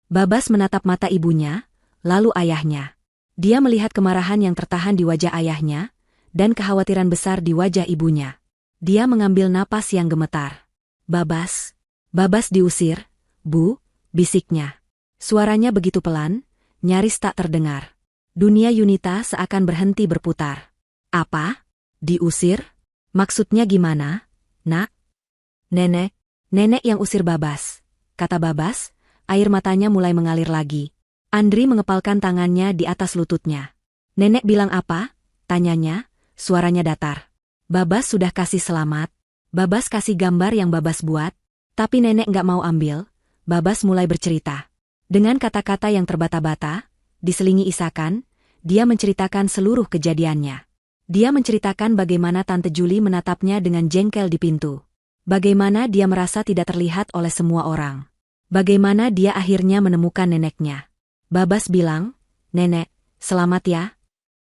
S1: Babas menatap mata ibunya, lalu ayahnya. Dia melihat kemarahan yang tertahan di wajah ayahnya, dan kekhawatiran besar di wajah ibunya. Dia mengambil napas yang gemetar. Babas diusir, Bu, bisiknya. Suaranya begitu pelan, nyaris tak terdengar. Dunia Yunita seakan berhenti berputar. Apa? Diusir? Maksudnya gimana, nak? Nenek yang usir Babas, kata Babas, air matanya mulai mengalir lagi. Andri mengepalkan tangannya di atas lututnya. Nenek bilang apa? Tanyanya, suaranya datar. Babas sudah kasih selamat. Babas kasih gambar yang Babas buat, tapi nenek nggak mau ambil. Babas mulai bercerita. Dengan kata-kata yang terbata-bata, diselingi isakan, dia menceritakan seluruh kejadiannya. Dia menceritakan bagaimana Tante Julie menatapnya dengan jengkel di pintu. Bagaimana dia merasa tidak terlihat oleh semua orang. Bagaimana dia akhirnya menemukan neneknya. Babas bilang, "Nenek, selamat ya."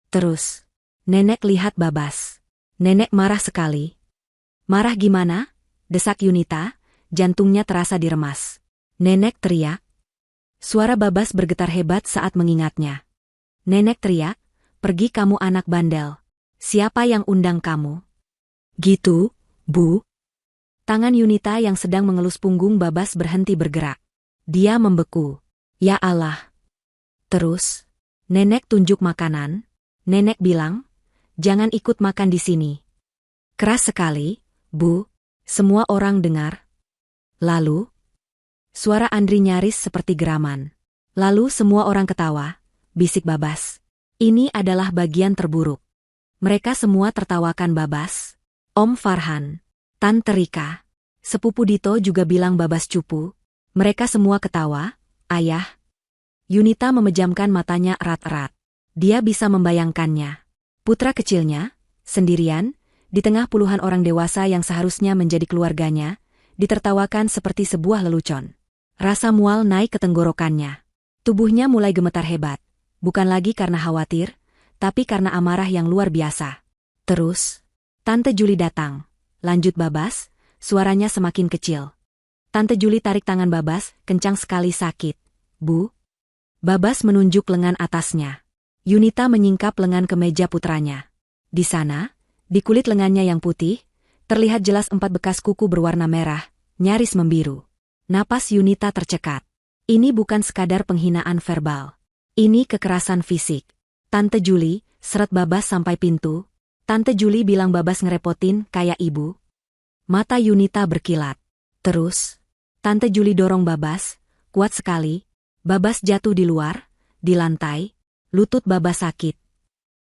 S1: Terus, nenek lihat Babas. Nenek marah sekali. Marah gimana? Desak Yunita, jantungnya terasa diremas. Nenek teriak. Suara Babas bergetar hebat saat mengingatnya. Nenek teriak, "Pergi kamu anak bandel. Siapa yang undang kamu?" Gitu, Bu. Tangan Yunita yang sedang mengelus punggung Babas berhenti bergerak. Dia membeku. Ya Allah. Terus, nenek tunjuk makanan. Nenek bilang, "Jangan ikut makan di sini." Keras sekali, Bu. Semua orang dengar. Lalu, Suara Andri nyaris seperti geraman. Lalu semua orang ketawa, bisik Babas. Ini adalah bagian terburuk. Mereka semua tertawakan Babas. Om Farhan, Tante Rika, Sepupu Dito juga bilang Babas cupu. Mereka semua ketawa. Ayah. Yunita memejamkan matanya erat-erat. Dia bisa membayangkannya. Putra kecilnya, sendirian, di tengah puluhan orang dewasa yang seharusnya menjadi keluarganya, ditertawakan seperti sebuah lelucon. Rasa mual naik ke tenggorokannya. Tubuhnya mulai gemetar hebat, bukan lagi karena khawatir, tapi karena amarah yang luar biasa. Terus, Tante Juli datang. Lanjut Babas, suaranya semakin kecil. Tante Juli tarik tangan Babas, kencang sekali sakit. Bu. Babas menunjuk lengan atasnya. Yunita menyingkap lengan kemeja putranya. Di sana, di kulit lengannya yang putih, terlihat jelas 4 bekas kuku berwarna merah, nyaris membiru. Napas Yunita tercekat. Ini bukan sekadar penghinaan verbal. Ini kekerasan fisik. Tante Juli, seret Babas sampai pintu. Tante Juli bilang Babas ngerepotin kayak ibu. Mata Yunita berkilat. Terus, Tante Juli dorong Babas, kuat sekali. Babas jatuh di luar, di lantai. Lutut Babas sakit.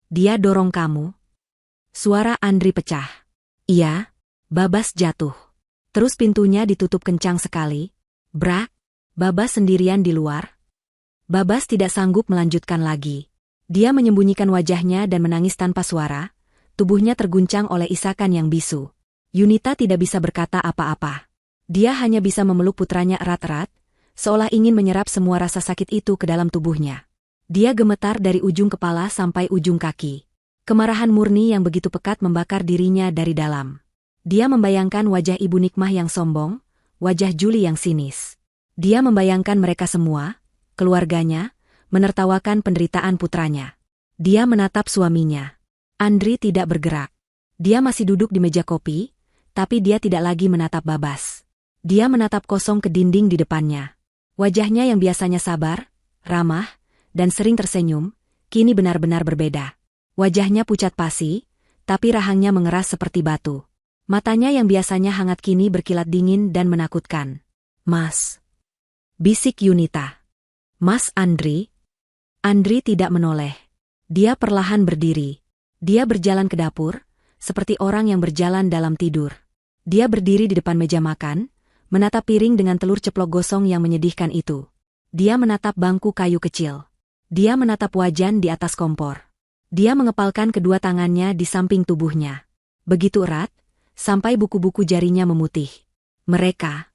S1: Dia dorong kamu. Suara Andri pecah. Iya, Babas jatuh. Terus pintunya ditutup kencang sekali. Brak, Babas sendirian di luar. Babas tidak sanggup melanjutkan lagi. Dia menyembunyikan wajahnya dan menangis tanpa suara. Tubuhnya terguncang oleh isakan yang bisu. Yunita tidak bisa berkata apa-apa. Dia hanya bisa memeluk putranya erat-erat, seolah ingin menyerap semua rasa sakit itu ke dalam tubuhnya. Dia gemetar dari ujung kepala sampai ujung kaki. Kemarahan murni yang begitu pekat membakar dirinya dari dalam. Dia membayangkan wajah Ibu Nikmah yang sombong, wajah Juli yang sinis. Dia membayangkan mereka semua, keluarganya, menertawakan penderitaan putranya. Dia menatap suaminya. Andri tidak bergerak. Dia masih duduk di meja kopi, tapi dia tidak lagi menatap Babas. Dia menatap kosong ke dinding di depannya. Wajahnya yang biasanya sabar, ramah, dan sering tersenyum, kini benar-benar berbeda. Wajahnya pucat pasi, tapi rahangnya mengeras seperti batu. Matanya yang biasanya hangat kini berkilat dingin dan menakutkan. Mas. Bisik Yunita. Mas Andri. Andri tidak menoleh. Dia perlahan berdiri. Dia berjalan ke dapur, seperti orang yang berjalan dalam tidur. Dia berdiri di depan meja makan, menatap piring dengan telur ceplok gosong yang menyedihkan itu. Dia menatap bangku kayu kecil. Dia menatap wajan di atas kompor. Dia mengepalkan kedua tangannya di samping tubuhnya. Begitu erat, sampai buku-buku jarinya memutih. Mereka.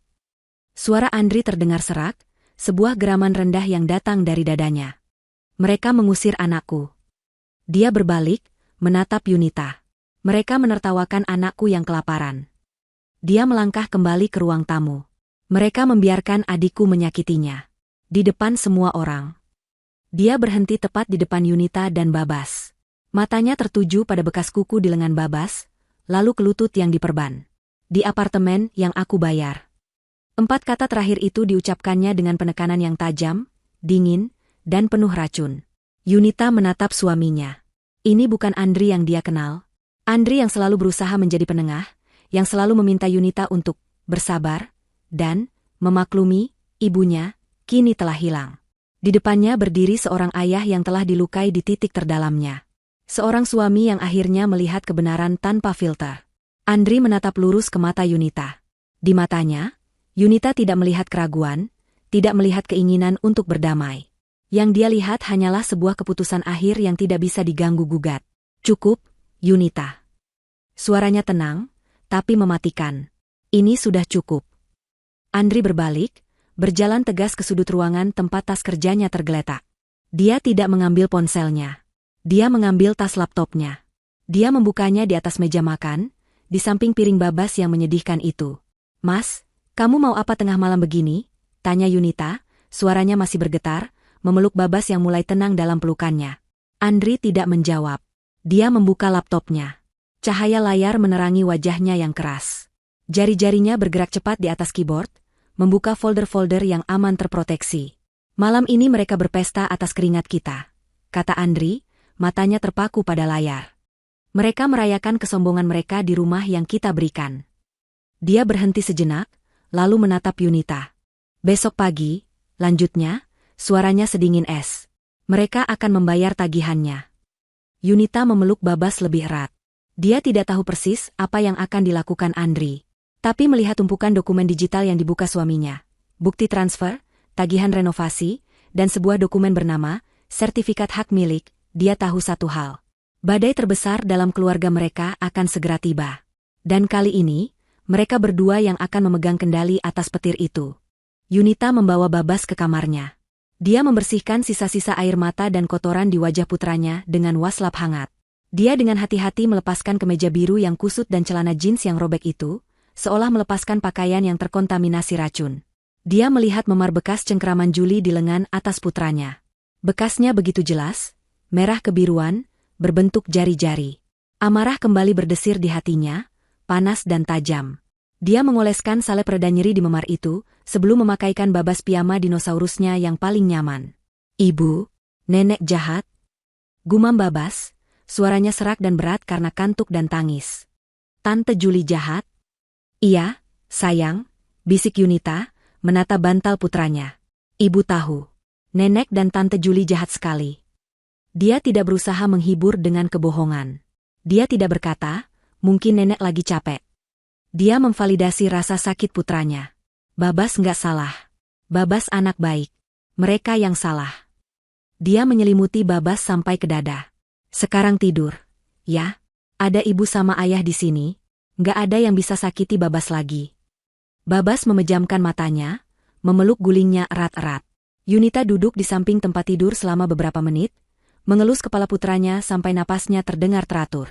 S1: Suara Andri terdengar serak, sebuah geraman rendah yang datang dari dadanya. Mereka mengusir anakku. Dia berbalik, menatap Yunita. Mereka menertawakan anakku yang kelaparan. Dia melangkah kembali ke ruang tamu. Mereka membiarkan adikku menyakitinya. Di depan semua orang. Dia berhenti tepat di depan Yunita dan Babas. Matanya tertuju pada bekas kuku di lengan Babas, lalu ke lutut yang diperban. Di apartemen yang aku bayar. 4 kata terakhir itu diucapkannya dengan penekanan yang tajam, dingin, dan penuh racun. Yunita menatap suaminya. Ini bukan Andri yang dia kenal. Andri yang selalu berusaha menjadi penengah, yang selalu meminta Yunita untuk bersabar, dan memaklumi, ibunya, kini telah hilang. Di depannya berdiri seorang ayah yang telah dilukai di titik terdalamnya. Seorang suami yang akhirnya melihat kebenaran tanpa filter. Andri menatap lurus ke mata Yunita. Di matanya, Yunita tidak melihat keraguan, tidak melihat keinginan untuk berdamai. Yang dia lihat hanyalah sebuah keputusan akhir yang tidak bisa diganggu-gugat. Cukup, Yunita. Suaranya tenang, tapi mematikan. Ini sudah cukup. Andri berbalik, berjalan tegas ke sudut ruangan tempat tas kerjanya tergeletak. Dia tidak mengambil ponselnya. Dia mengambil tas laptopnya. Dia membukanya di atas meja makan, di samping piring Babas yang menyedihkan itu. Mas, kamu mau apa tengah malam begini? Tanya Yunita, suaranya masih bergetar, memeluk Babas yang mulai tenang dalam pelukannya. Andri tidak menjawab. Dia membuka laptopnya. Cahaya layar menerangi wajahnya yang keras. Jari-jarinya bergerak cepat di atas keyboard, membuka folder-folder yang aman terproteksi. Malam ini mereka berpesta atas keringat kita, kata Andri, matanya terpaku pada layar. Mereka merayakan kesombongan mereka di rumah yang kita berikan. Dia berhenti sejenak, lalu menatap Yunita. Besok pagi, lanjutnya, suaranya sedingin es. Mereka akan membayar tagihannya. Yunita memeluk Babas lebih erat. Dia tidak tahu persis apa yang akan dilakukan Andri. Tapi melihat tumpukan dokumen digital yang dibuka suaminya, bukti transfer, tagihan renovasi, dan sebuah dokumen bernama sertifikat hak milik, dia tahu satu hal. Badai terbesar dalam keluarga mereka akan segera tiba. Dan kali ini, mereka berdua yang akan memegang kendali atas petir itu. Yunita membawa Babas ke kamarnya. Dia membersihkan sisa-sisa air mata dan kotoran di wajah putranya dengan waslap hangat. Dia dengan hati-hati melepaskan kemeja biru yang kusut dan celana jeans yang robek itu, seolah melepaskan pakaian yang terkontaminasi racun. Dia melihat memar bekas cengkraman Juli di lengan atas putranya. Bekasnya begitu jelas, merah kebiruan, berbentuk jari-jari. Amarah kembali berdesir di hatinya, panas dan tajam. Dia mengoleskan salep reda nyeri di memar itu, sebelum memakaikan Babas piyama dinosaurusnya yang paling nyaman. "Ibu, nenek jahat." Gumam Babas, suaranya serak dan berat karena kantuk dan tangis. "Tante Juli jahat?" "Iya, sayang," bisik Yunita, menata bantal putranya. "Ibu tahu. Nenek dan Tante Juli jahat sekali." Dia tidak berusaha menghibur dengan kebohongan. Dia tidak berkata, "Mungkin nenek lagi capek." Dia memvalidasi rasa sakit putranya. Babas nggak salah. Babas anak baik. Mereka yang salah. Dia menyelimuti Babas sampai ke dada. "Sekarang tidur. Ya, ada ibu sama ayah di sini. Nggak ada yang bisa sakiti Babas lagi." Babas memejamkan matanya, memeluk gulingnya erat-erat. Yunita duduk di samping tempat tidur selama beberapa menit, mengelus kepala putranya sampai napasnya terdengar teratur.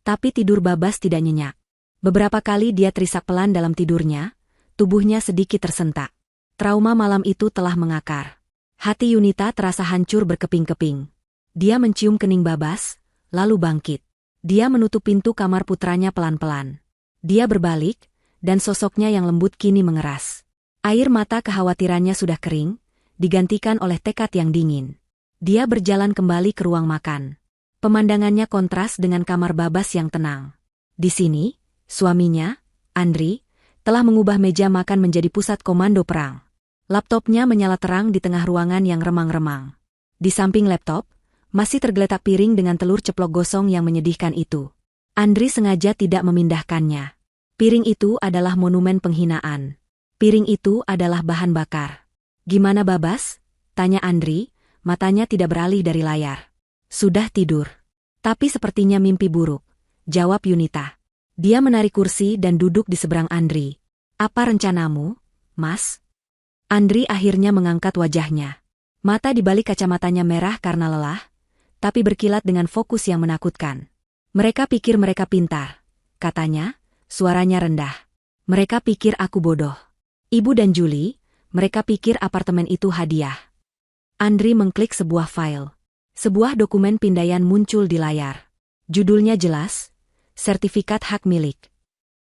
S1: Tapi tidur Babas tidak nyenyak. Beberapa kali dia terisak pelan dalam tidurnya, tubuhnya sedikit tersentak. Trauma malam itu telah mengakar. Hati Yunita terasa hancur berkeping-keping. Dia mencium kening Babas, lalu bangkit. Dia menutup pintu kamar putranya pelan-pelan. Dia berbalik, dan sosoknya yang lembut kini mengeras. Air mata kekhawatirannya sudah kering, digantikan oleh tekad yang dingin. Dia berjalan kembali ke ruang makan. Pemandangannya kontras dengan kamar Babas yang tenang. Di sini, suaminya, Andri, telah mengubah meja makan menjadi pusat komando perang. Laptopnya menyala terang di tengah ruangan yang remang-remang. Di samping laptop, masih tergeletak piring dengan telur ceplok gosong yang menyedihkan itu. Andri sengaja tidak memindahkannya. Piring itu adalah monumen penghinaan. Piring itu adalah bahan bakar. "Gimana Babas?" tanya Andri, matanya tidak beralih dari layar. "Sudah tidur. Tapi sepertinya mimpi buruk," jawab Yunita. Dia menarik kursi dan duduk di seberang Andri. "Apa rencanamu, Mas?" Andri akhirnya mengangkat wajahnya. Mata di balik kacamatanya merah karena lelah, tapi berkilat dengan fokus yang menakutkan. "Mereka pikir mereka pintar," katanya, suaranya rendah. "Mereka pikir aku bodoh. Ibu dan Juli, mereka pikir apartemen itu hadiah." Andri mengklik sebuah file. Sebuah dokumen pindaian muncul di layar. Judulnya jelas, sertifikat hak milik.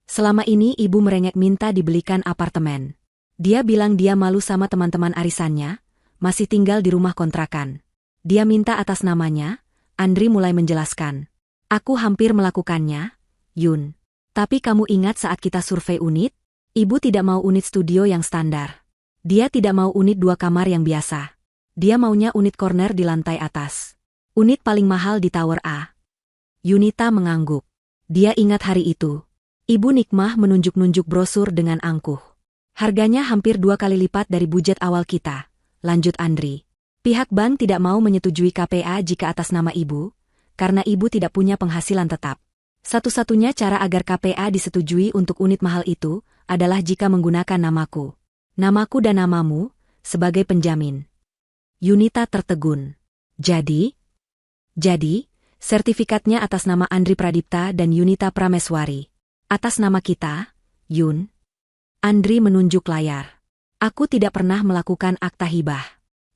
S1: Selama ini ibu merengek minta dibelikan apartemen. Dia bilang dia malu sama teman-teman arisannya, masih tinggal di rumah kontrakan. Dia minta atas namanya. Andri mulai menjelaskan. "Aku hampir melakukannya, Yun. Tapi kamu ingat saat kita survei unit? Ibu tidak mau unit studio yang standar. Dia tidak mau unit 2 kamar yang biasa. Dia maunya unit corner di lantai atas. Unit paling mahal di Tower A." Yunita mengangguk. Dia ingat hari itu. Ibu Nikmah menunjuk-nunjuk brosur dengan angkuh. "Harganya hampir 2 kali lipat dari budget awal kita," lanjut Andri. "Pihak bank tidak mau menyetujui KPA jika atas nama ibu, karena ibu tidak punya penghasilan tetap. Satu-satunya cara agar KPA disetujui untuk unit mahal itu adalah jika menggunakan namaku. Namaku dan namamu, sebagai penjamin." Yunita tertegun. Jadi, sertifikatnya atas nama Andri Pradipta dan Yunita Prameswari. "Atas nama kita, Yun?" Andri menunjuk layar. "Aku tidak pernah melakukan akta hibah.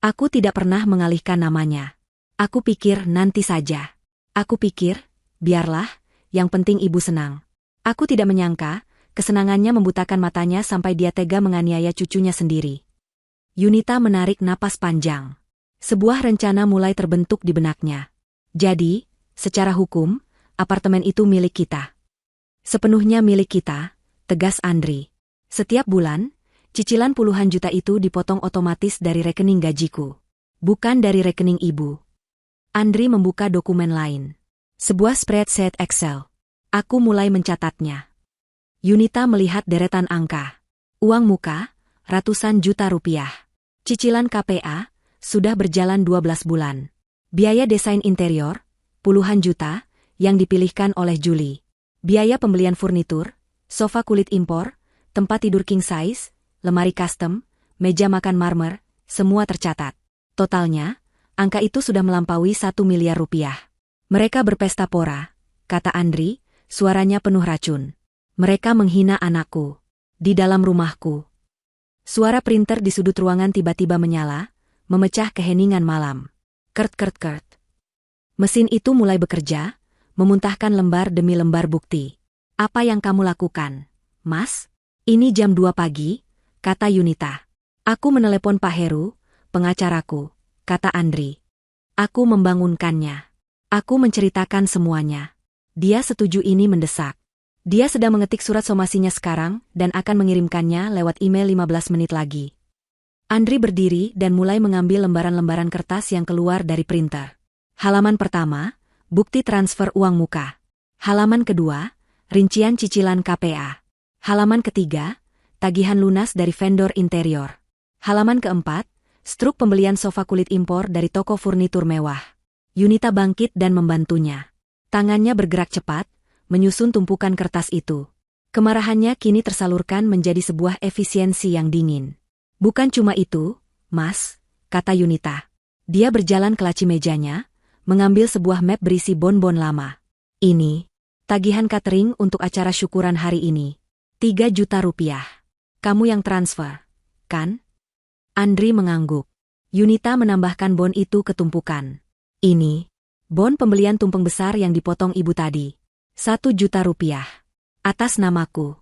S1: Aku tidak pernah mengalihkan namanya. Aku pikir nanti saja. Aku pikir, biarlah, yang penting ibu senang." Aku tidak menyangka, kesenangannya membutakan matanya sampai dia tega menganiaya cucunya sendiri. Yunita menarik napas panjang. Sebuah rencana mulai terbentuk di benaknya. "Jadi, secara hukum, apartemen itu milik kita." "Sepenuhnya milik kita," tegas Andri. "Setiap bulan, Cicilan puluhan juta itu dipotong otomatis dari rekening gajiku. Bukan dari rekening ibu. Andri membuka dokumen lain. Sebuah spreadsheet Excel. Aku mulai mencatatnya. Yunita melihat deretan angka. Uang muka, ratusan juta rupiah. Cicilan KPA, sudah berjalan 12 bulan. Biaya desain interior, puluhan juta, yang dipilihkan oleh Julie. Biaya pembelian furnitur, sofa kulit impor, tempat tidur king size, lemari custom, meja makan marmer, semua tercatat. Totalnya, angka itu sudah melampaui 1 miliar rupiah. Mereka berpesta pora, kata Andri, suaranya penuh racun. Mereka menghina anakku. Di dalam rumahku. Suara printer di sudut ruangan tiba-tiba menyala, memecah keheningan malam. Kert kert kert. Mesin itu mulai bekerja, memuntahkan lembar demi lembar bukti. Apa yang kamu lakukan, Mas? Ini jam 2 pagi, kata Yunita. Aku menelepon Pak Heru, pengacaraku, kata Andri. Aku membangunkannya. Aku menceritakan semuanya. Dia setuju ini mendesak. Dia sedang mengetik surat somasinya sekarang dan akan mengirimkannya lewat email 15 menit lagi. Andri berdiri dan mulai mengambil lembaran-lembaran kertas yang keluar dari printer. Halaman pertama, bukti transfer uang muka. Halaman kedua, rincian cicilan KPA. Halaman ketiga, tagihan lunas dari vendor interior. Halaman keempat, struk pembelian sofa kulit impor dari toko furnitur mewah. Yunita bangkit dan membantunya. Tangannya bergerak cepat, menyusun tumpukan kertas itu. Kemarahannya kini tersalurkan menjadi sebuah efisiensi yang dingin. Bukan cuma itu, Mas, kata Yunita. Dia berjalan ke laci mejanya, mengambil sebuah map berisi bonbon lama. Ini, tagihan catering untuk acara syukuran hari ini. 3 juta rupiah. Kamu yang transfer, kan? Andri mengangguk. Yunita menambahkan bon itu ke tumpukan. Ini, bon pembelian tumpeng besar yang dipotong ibu tadi. 1 juta rupiah. Atas namaku.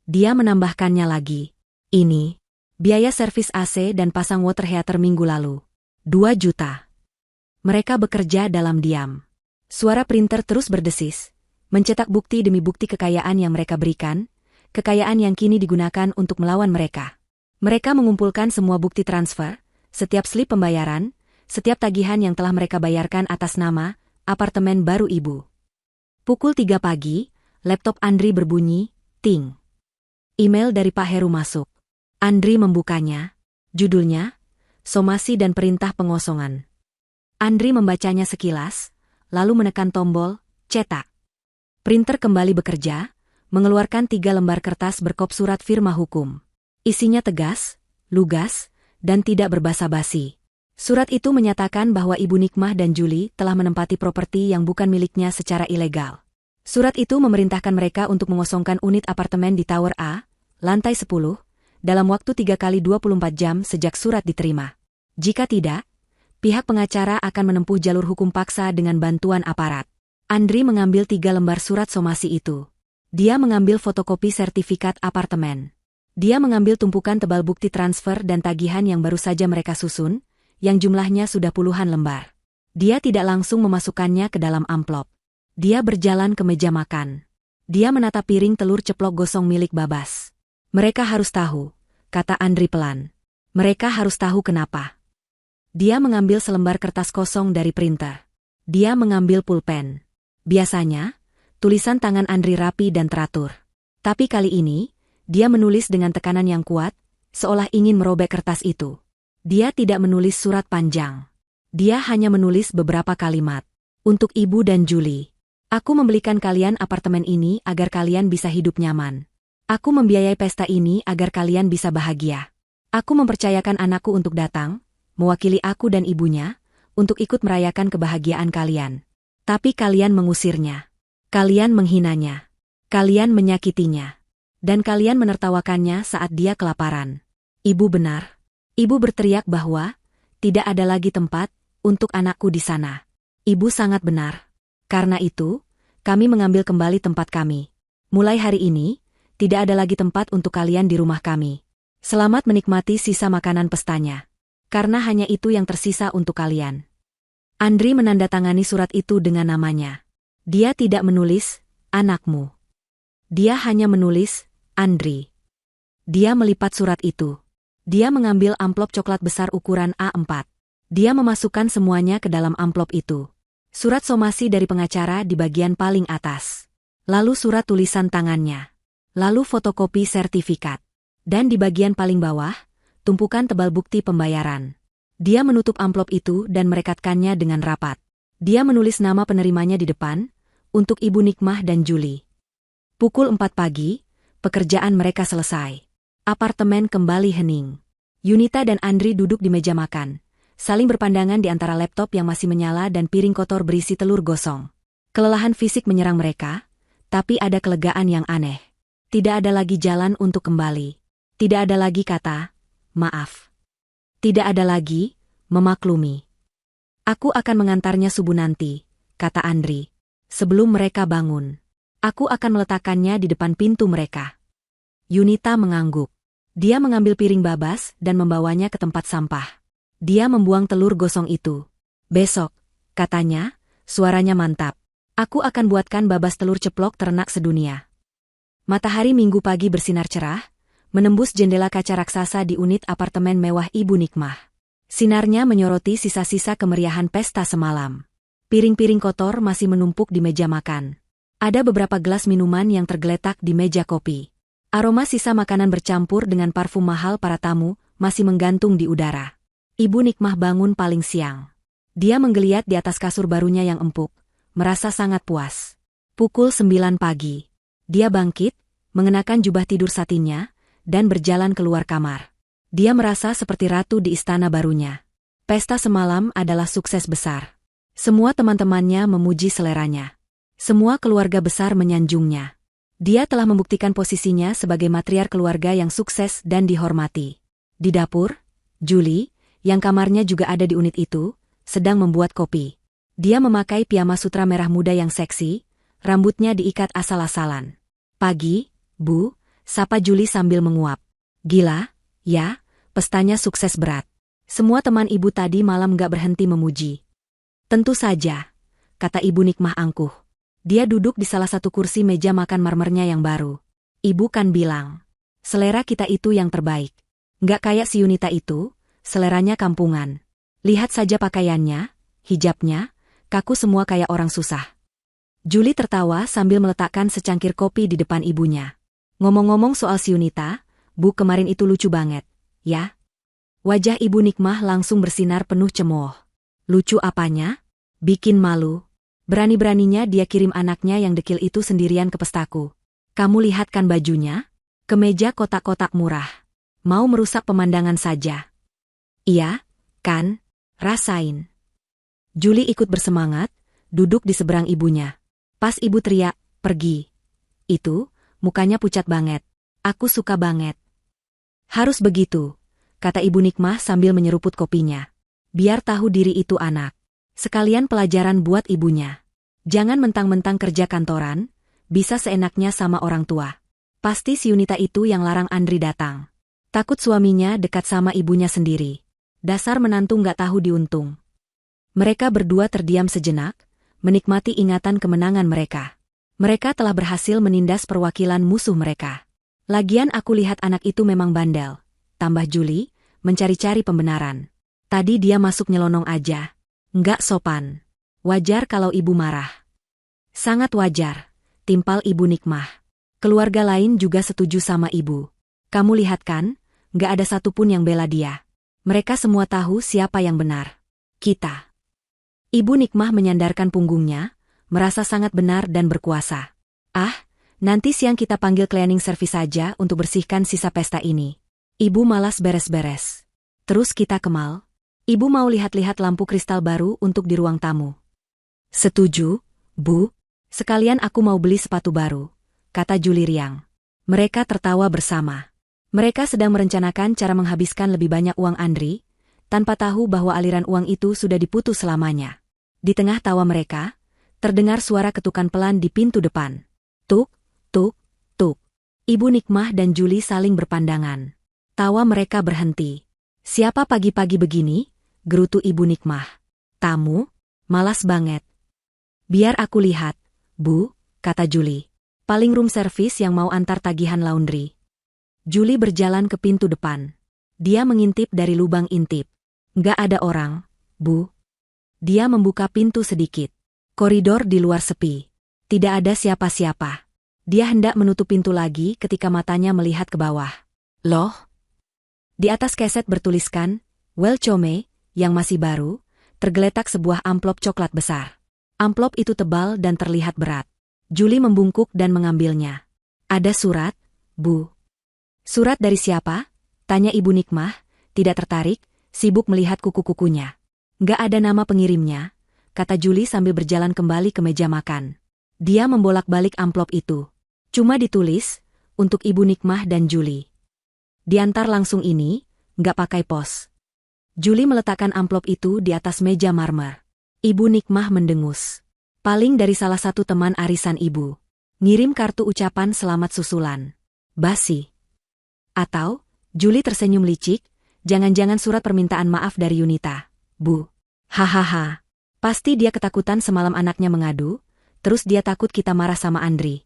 S1: Dia menambahkannya lagi. Ini, biaya servis AC dan pasang water heater minggu lalu. 2 juta. Mereka bekerja dalam diam. Suara printer terus berdesis, mencetak bukti demi bukti kekayaan yang mereka berikan, kekayaan yang kini digunakan untuk melawan mereka. Mereka mengumpulkan semua bukti transfer, setiap slip pembayaran, setiap tagihan yang telah mereka bayarkan atas nama apartemen baru ibu. Pukul 3 pagi, laptop Andri berbunyi, ting. Email dari Pak Heru masuk. Andri membukanya. Judulnya, Somasi dan Perintah Pengosongan. Andri membacanya sekilas, lalu menekan tombol, cetak. Printer kembali bekerja, mengeluarkan 3 lembar kertas berkop surat firma hukum. Isinya tegas, lugas, dan tidak berbasa-basi. Surat itu menyatakan bahwa Ibu Nikmah dan Julie telah menempati properti yang bukan miliknya secara ilegal. Surat itu memerintahkan mereka untuk mengosongkan unit apartemen di Tower A, lantai 10, dalam waktu 3 kali 24 jam sejak surat diterima. Jika tidak, pihak pengacara akan menempuh jalur hukum paksa dengan bantuan aparat. Andri mengambil 3 lembar surat somasi itu. Dia mengambil fotokopi sertifikat apartemen. Dia mengambil tumpukan tebal bukti transfer dan tagihan yang baru saja mereka susun, yang jumlahnya sudah puluhan lembar. Dia tidak langsung memasukkannya ke dalam amplop. Dia berjalan ke meja makan. Dia menatap piring telur ceplok gosong milik Babas. Mereka harus tahu, kata Andri pelan. Mereka harus tahu kenapa. Dia mengambil selembar kertas kosong dari printer. Dia mengambil pulpen. Biasanya, tulisan tangan Andri rapi dan teratur. Tapi kali ini, dia menulis dengan tekanan yang kuat, seolah ingin merobek kertas itu. Dia tidak menulis surat panjang. Dia hanya menulis beberapa kalimat. Untuk Ibu dan Julie. Aku membelikan kalian apartemen ini agar kalian bisa hidup nyaman. Aku membiayai pesta ini agar kalian bisa bahagia. Aku mempercayakan anakku untuk datang, mewakili aku dan ibunya, untuk ikut merayakan kebahagiaan kalian. Tapi kalian mengusirnya. Kalian menghinanya. Kalian menyakitinya. Dan kalian menertawakannya saat dia kelaparan. Ibu benar. Ibu berteriak bahwa tidak ada lagi tempat untuk anakku di sana. Ibu sangat benar. Karena itu, kami mengambil kembali tempat kami. Mulai hari ini, tidak ada lagi tempat untuk kalian di rumah kami. Selamat menikmati sisa makanan pestanya. Karena hanya itu yang tersisa untuk kalian. Andri menandatangani surat itu dengan namanya. Dia tidak menulis, anakmu. Dia hanya menulis, Andri. Dia melipat surat itu. Dia mengambil amplop coklat besar ukuran A4. Dia memasukkan semuanya ke dalam amplop itu. Surat somasi dari pengacara di bagian paling atas. Lalu surat tulisan tangannya. Lalu fotokopi sertifikat. Dan di bagian paling bawah, tumpukan tebal bukti pembayaran. Dia menutup amplop itu dan merekatkannya dengan rapat. Dia menulis nama penerimanya di depan, untuk Ibu Nikmah dan Julie. Pukul 4 pagi, pekerjaan mereka selesai. Apartemen kembali hening. Yunita dan Andri duduk di meja makan, saling berpandangan di antara laptop yang masih menyala dan piring kotor berisi telur gosong. Kelelahan fisik menyerang mereka, tapi ada kelegaan yang aneh. Tidak ada lagi jalan untuk kembali. Tidak ada lagi kata, maaf. Tidak ada lagi, memaklumi. Aku akan mengantarnya subuh nanti, kata Andri. Sebelum mereka bangun. Aku akan meletakkannya di depan pintu mereka. Yunita mengangguk. Dia mengambil piring Babas dan membawanya ke tempat sampah. Dia membuang telur gosong itu. Besok, katanya, suaranya mantap. Aku akan buatkan Babas telur ceplok ternak sedunia. Matahari Minggu pagi bersinar cerah, menembus jendela kaca raksasa di unit apartemen mewah Ibu Nikmah. Sinarnya menyoroti sisa-sisa kemeriahan pesta semalam. Piring-piring kotor masih menumpuk di meja makan. Ada beberapa gelas minuman yang tergeletak di meja kopi. Aroma sisa makanan bercampur dengan parfum mahal para tamu masih menggantung di udara. Ibu Nikmah bangun paling siang. Dia menggeliat di atas kasur barunya yang empuk, merasa sangat puas. Pukul 9 pagi. Dia bangkit, mengenakan jubah tidur satinnya, dan berjalan keluar kamar. Dia merasa seperti ratu di istana barunya. Pesta semalam adalah sukses besar. Semua teman-temannya memuji seleranya. Semua keluarga besar menyanjungnya. Dia telah membuktikan posisinya sebagai matriark keluarga yang sukses dan dihormati. Di dapur, Julie, yang kamarnya juga ada di unit itu, sedang membuat kopi. Dia memakai piyama sutra merah muda yang seksi, rambutnya diikat asal-asalan. Pagi, Bu, sapa Julie sambil menguap. Gila, ya, pestanya sukses berat. Semua teman ibu tadi malam gak berhenti memuji. Tentu saja, kata Ibu Nikmah angkuh. Dia duduk di salah satu kursi meja makan marmernya yang baru. Ibu kan bilang, selera kita itu yang terbaik. Nggak kayak si Yunita itu, seleranya kampungan. Lihat saja pakaiannya, hijabnya, kaku semua kayak orang susah. Julie tertawa sambil meletakkan secangkir kopi di depan ibunya. Ngomong-ngomong soal si Yunita, Bu kemarin itu lucu banget, ya? Wajah Ibu Nikmah langsung bersinar penuh cemooh. Lucu apanya? Bikin malu. Berani-beraninya dia kirim anaknya yang dekil itu sendirian ke pestaku. Kamu lihat kan bajunya? Kemeja kotak-kotak murah. Mau merusak pemandangan saja. Iya, kan? Rasain. Julie ikut bersemangat, duduk di seberang ibunya. Pas ibu teriak, pergi. Itu, mukanya pucat banget. Aku suka banget. Harus begitu, kata Ibu Nikmah sambil menyeruput kopinya. Biar tahu diri itu anak. Sekalian pelajaran buat ibunya. Jangan mentang-mentang kerja kantoran, bisa seenaknya sama orang tua. Pasti si Yunita itu yang larang Andri datang. Takut suaminya dekat sama ibunya sendiri. Dasar menantu nggak tahu diuntung. Mereka berdua terdiam sejenak, menikmati ingatan kemenangan mereka. Mereka telah berhasil menindas perwakilan musuh mereka. Lagian aku lihat anak itu memang bandel, tambah Julie, mencari-cari pembenaran. Tadi dia masuk nyelonong aja. Nggak sopan. Wajar kalau ibu marah. Sangat wajar, timpal Ibu Nikmah. Keluarga lain juga setuju sama ibu. Kamu lihat kan, nggak ada satupun yang bela dia. Mereka semua tahu siapa yang benar. Kita. Ibu Nikmah menyandarkan punggungnya, merasa sangat benar dan berkuasa. Ah, nanti siang kita panggil cleaning service saja untuk bersihkan sisa pesta ini. Ibu malas beres-beres. Terus kita ke mall. Ibu mau lihat-lihat lampu kristal baru untuk di ruang tamu. Setuju, Bu. Sekalian aku mau beli sepatu baru, kata Julie riang. Mereka tertawa bersama. Mereka sedang merencanakan cara menghabiskan lebih banyak uang Andri, tanpa tahu bahwa aliran uang itu sudah diputus selamanya. Di tengah tawa mereka, terdengar suara ketukan pelan di pintu depan. Tuk, tuk, tuk. Ibu Nikmah dan Julie saling berpandangan. Tawa mereka berhenti. Siapa pagi-pagi begini? Gerutu Ibu Nikmah. Tamu? Malas banget. Biar aku lihat, Bu, kata Julie. Paling room service yang mau antar tagihan laundry. Julie berjalan ke pintu depan. Dia mengintip dari lubang intip. Nggak ada orang, Bu. Dia membuka pintu sedikit. Koridor di luar sepi. Tidak ada siapa-siapa. Dia hendak menutup pintu lagi ketika matanya melihat ke bawah. Loh? Di atas keset bertuliskan, Welcome, yang masih baru, tergeletak sebuah amplop coklat besar. Amplop itu tebal dan terlihat berat. Julie membungkuk dan mengambilnya. Ada surat, Bu. Surat dari siapa? Tanya Ibu Nikmah, tidak tertarik, sibuk melihat kuku-kukunya. Nggak ada nama pengirimnya, kata Julie sambil berjalan kembali ke meja makan. Dia membolak-balik amplop itu. Cuma ditulis, untuk Ibu Nikmah dan Julie. Diantar langsung ini, nggak pakai pos. Julie meletakkan amplop itu di atas meja marmer. Ibu Nikmah mendengus. Paling dari salah satu teman arisan ibu. Ngirim kartu ucapan selamat susulan. Basi. Atau, Julie tersenyum licik, jangan-jangan surat permintaan maaf dari Yunita. Bu. Hahaha. Pasti dia ketakutan semalam anaknya mengadu, terus dia takut kita marah sama Andri.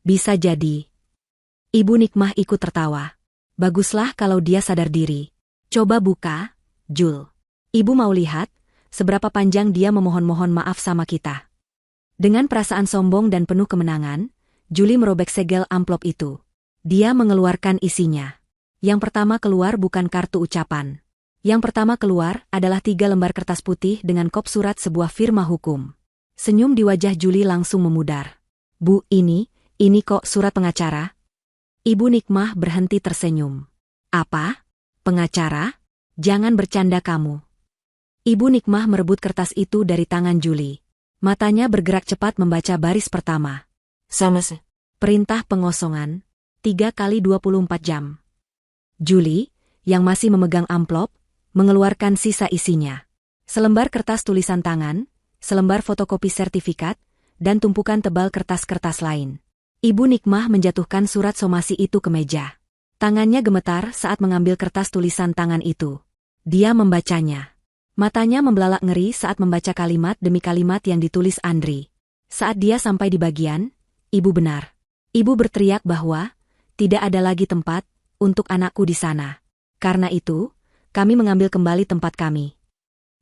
S1: Bisa jadi. Ibu Nikmah ikut tertawa. Baguslah kalau dia sadar diri. Coba buka, Jul. Ibu mau lihat, seberapa panjang dia memohon-mohon maaf sama kita. Dengan perasaan sombong dan penuh kemenangan, Julie merobek segel amplop itu. Dia mengeluarkan isinya. Yang pertama keluar bukan kartu ucapan. Yang pertama keluar adalah 3 lembar kertas putih dengan kop surat sebuah firma hukum. Senyum di wajah Julie langsung memudar. Bu, ini kok surat pengacara? Ibu Nikmah berhenti tersenyum. Apa? Pengacara? Jangan bercanda kamu. Ibu Nikmah merebut kertas itu dari tangan Julie. Matanya bergerak cepat membaca baris pertama. Perintah pengosongan. 3 kali 24 jam. Julie, yang masih memegang amplop, mengeluarkan sisa isinya. Selembar kertas tulisan tangan, selembar fotokopi sertifikat, dan tumpukan tebal kertas-kertas lain. Ibu Nikmah menjatuhkan surat somasi itu ke meja. Tangannya gemetar saat mengambil kertas tulisan tangan itu. Dia membacanya. Matanya membelalak ngeri saat membaca kalimat demi kalimat yang ditulis Andri. Saat dia sampai di bagian, Ibu benar. Ibu berteriak bahwa tidak ada lagi tempat untuk anakku di sana. Karena itu, kami mengambil kembali tempat kami.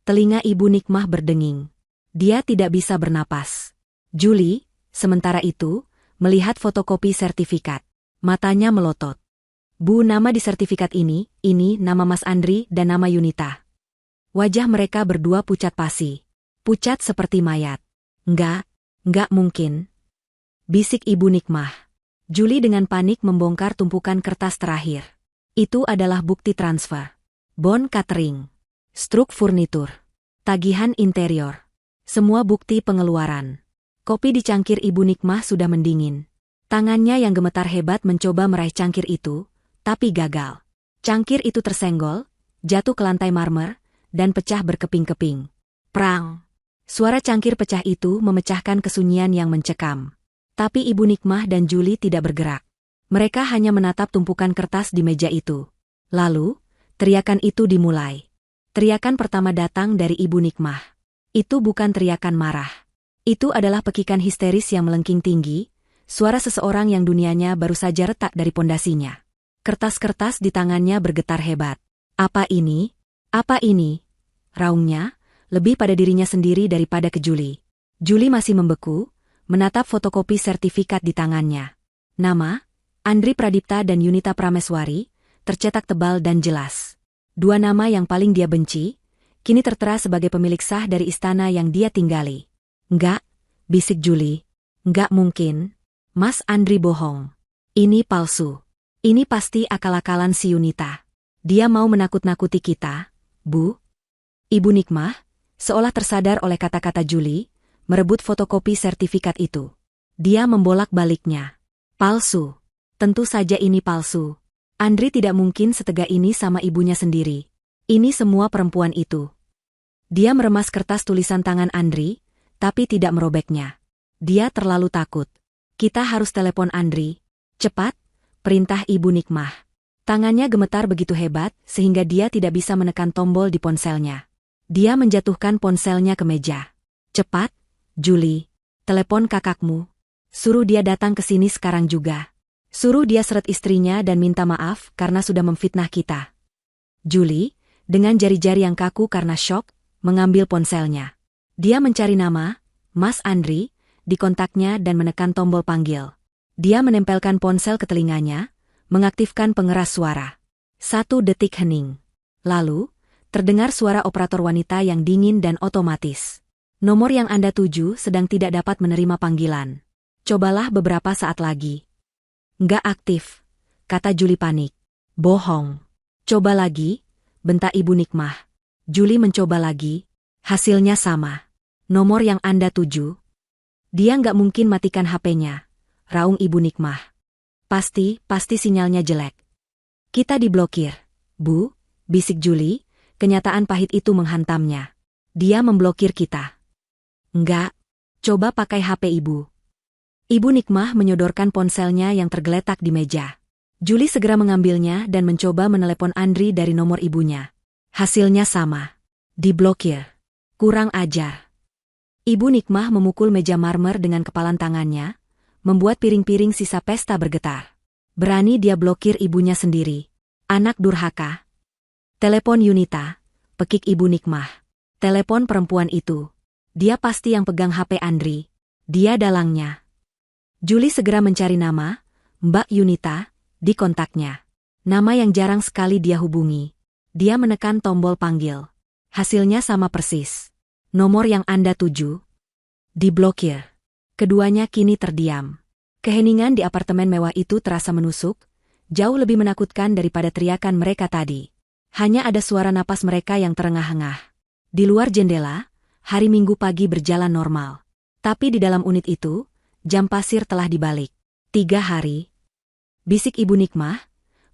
S1: Telinga Ibu Nikmah berdenging. Dia tidak bisa bernapas. Julie, sementara itu, melihat fotokopi sertifikat. Matanya melotot. Bu, nama di sertifikat ini nama Mas Andri dan nama Yunita. Wajah mereka berdua pucat pasi. Pucat seperti mayat. Enggak mungkin. Bisik Ibu Nikmah. Julie dengan panik membongkar tumpukan kertas terakhir. Itu adalah bukti transfer. Bon catering. Struk furnitur. Tagihan interior. Semua bukti pengeluaran. Kopi di cangkir Ibu Nikmah sudah mendingin. Tangannya yang gemetar hebat mencoba meraih cangkir itu, tapi gagal. Cangkir itu tersenggol, jatuh ke lantai marmer, dan pecah berkeping-keping. Prang! Suara cangkir pecah itu memecahkan kesunyian yang mencekam. Tapi Ibu Nikmah dan Julie tidak bergerak. Mereka hanya menatap tumpukan kertas di meja itu. Lalu, teriakan itu dimulai. Teriakan pertama datang dari Ibu Nikmah. Itu bukan teriakan marah. Itu adalah pekikan histeris yang melengking tinggi, suara seseorang yang dunianya baru saja retak dari pondasinya. Kertas-kertas di tangannya bergetar hebat. Apa ini? Apa ini? Raungnya, lebih pada dirinya sendiri daripada ke Julie. Julie masih membeku, menatap fotokopi sertifikat di tangannya. Nama, Andri Pradipta dan Yunita Prameswari, tercetak tebal dan jelas. 2 nama yang paling dia benci, kini tertera sebagai pemilik sah dari istana yang dia tinggali. Enggak, bisik Julie. Enggak mungkin. Mas Andri bohong. Ini palsu. Ini pasti akal-akalan si Yunita. Dia mau menakut-nakuti kita, Bu. Ibu Nikmah, seolah tersadar oleh kata-kata Julie, merebut fotokopi sertifikat itu. Dia membolak-baliknya. Palsu. Tentu saja ini palsu. Andri tidak mungkin setega ini sama ibunya sendiri. Ini semua perempuan itu. Dia meremas kertas tulisan tangan Andri, tapi tidak merobeknya. Dia terlalu takut. Kita harus telepon Andri. Cepat, perintah Ibu Nikmah. Tangannya gemetar begitu hebat sehingga dia tidak bisa menekan tombol di ponselnya. Dia menjatuhkan ponselnya ke meja. Cepat, Julie, telepon kakakmu. Suruh dia datang ke sini sekarang juga. Suruh dia seret istrinya dan minta maaf karena sudah memfitnah kita. Julie, dengan jari-jari yang kaku karena syok, mengambil ponselnya. Dia mencari nama, Mas Andri, di kontaknya dan menekan tombol panggil. Dia menempelkan ponsel ke telinganya, mengaktifkan pengeras suara. 1 detik hening. Lalu, terdengar suara operator wanita yang dingin dan otomatis. Nomor yang Anda tuju sedang tidak dapat menerima panggilan. Cobalah beberapa saat lagi. Nggak aktif, kata Julie panik. Bohong. Coba lagi, bentak Ibu Nikmah. Julie mencoba lagi, hasilnya sama. Nomor yang Anda tuju. Dia nggak mungkin matikan HP-nya, raung Ibu Nikmah. Pasti sinyalnya jelek. Kita diblokir, Bu, bisik Julie, kenyataan pahit itu menghantamnya. Dia memblokir kita. Enggak, coba pakai HP Ibu. Ibu Nikmah menyodorkan ponselnya yang tergeletak di meja. Julie segera mengambilnya dan mencoba menelepon Andri dari nomor ibunya. Hasilnya sama. Diblokir. Kurang ajar. Ibu Nikmah memukul meja marmer dengan kepalan tangannya, membuat piring-piring sisa pesta bergetar. Berani dia blokir ibunya sendiri. Anak durhaka. Telepon Yunita, pekik Ibu Nikmah. Telepon perempuan itu. Dia pasti yang pegang HP Andri. Dia dalangnya. Julie segera mencari nama, Mbak Yunita, di kontaknya. Nama yang jarang sekali dia hubungi. Dia menekan tombol panggil. Hasilnya sama persis. Nomor yang Anda tuju. Diblokir. Keduanya kini terdiam. Keheningan di apartemen mewah itu terasa menusuk, jauh lebih menakutkan daripada teriakan mereka tadi. Hanya ada suara napas mereka yang terengah-engah. Di luar jendela, hari Minggu pagi berjalan normal. Tapi di dalam unit itu, jam pasir telah dibalik. 3 hari. Bisik Ibu Nikmah,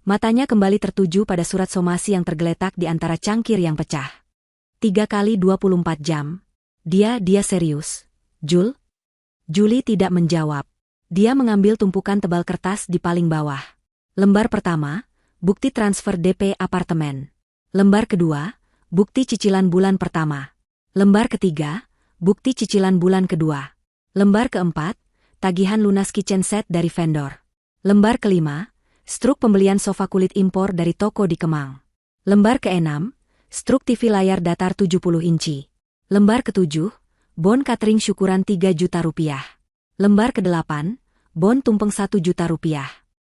S1: matanya kembali tertuju pada surat somasi yang tergeletak di antara cangkir yang pecah. 3 kali 24 jam. Dia serius. Julie tidak menjawab. Dia mengambil tumpukan tebal kertas di paling bawah. Lembar pertama, bukti transfer DP apartemen. Lembar kedua, bukti cicilan bulan pertama. Lembar ketiga, bukti cicilan bulan kedua. Lembar keempat, tagihan lunas kitchen set dari vendor. Lembar kelima, struk pembelian sofa kulit impor dari toko di Kemang. Lembar keenam, struk TV layar datar 70 inci. Lembar ketujuh, bon catering syukuran 3 juta rupiah. Lembar kedelapan, bon tumpeng 1 juta rupiah.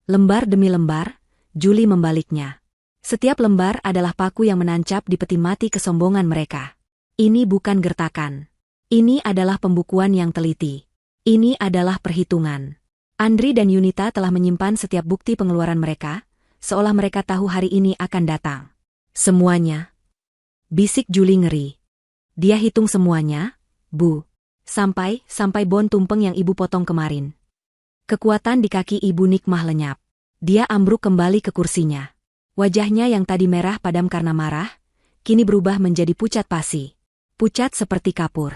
S1: Lembar demi lembar, Julie membaliknya. Setiap lembar adalah paku yang menancap di peti mati kesombongan mereka. Ini bukan gertakan. Ini adalah pembukuan yang teliti. Ini adalah perhitungan. Andri dan Yunita telah menyimpan setiap bukti pengeluaran mereka, seolah mereka tahu hari ini akan datang. Semuanya. Bisik Julie ngeri. Dia hitung semuanya, Bu. Sampai bon tumpeng yang Ibu potong kemarin. Kekuatan di kaki Ibu Nikmah lenyap. Dia ambruk kembali ke kursinya. Wajahnya yang tadi merah padam karena marah, kini berubah menjadi pucat pasi. Pucat seperti kapur.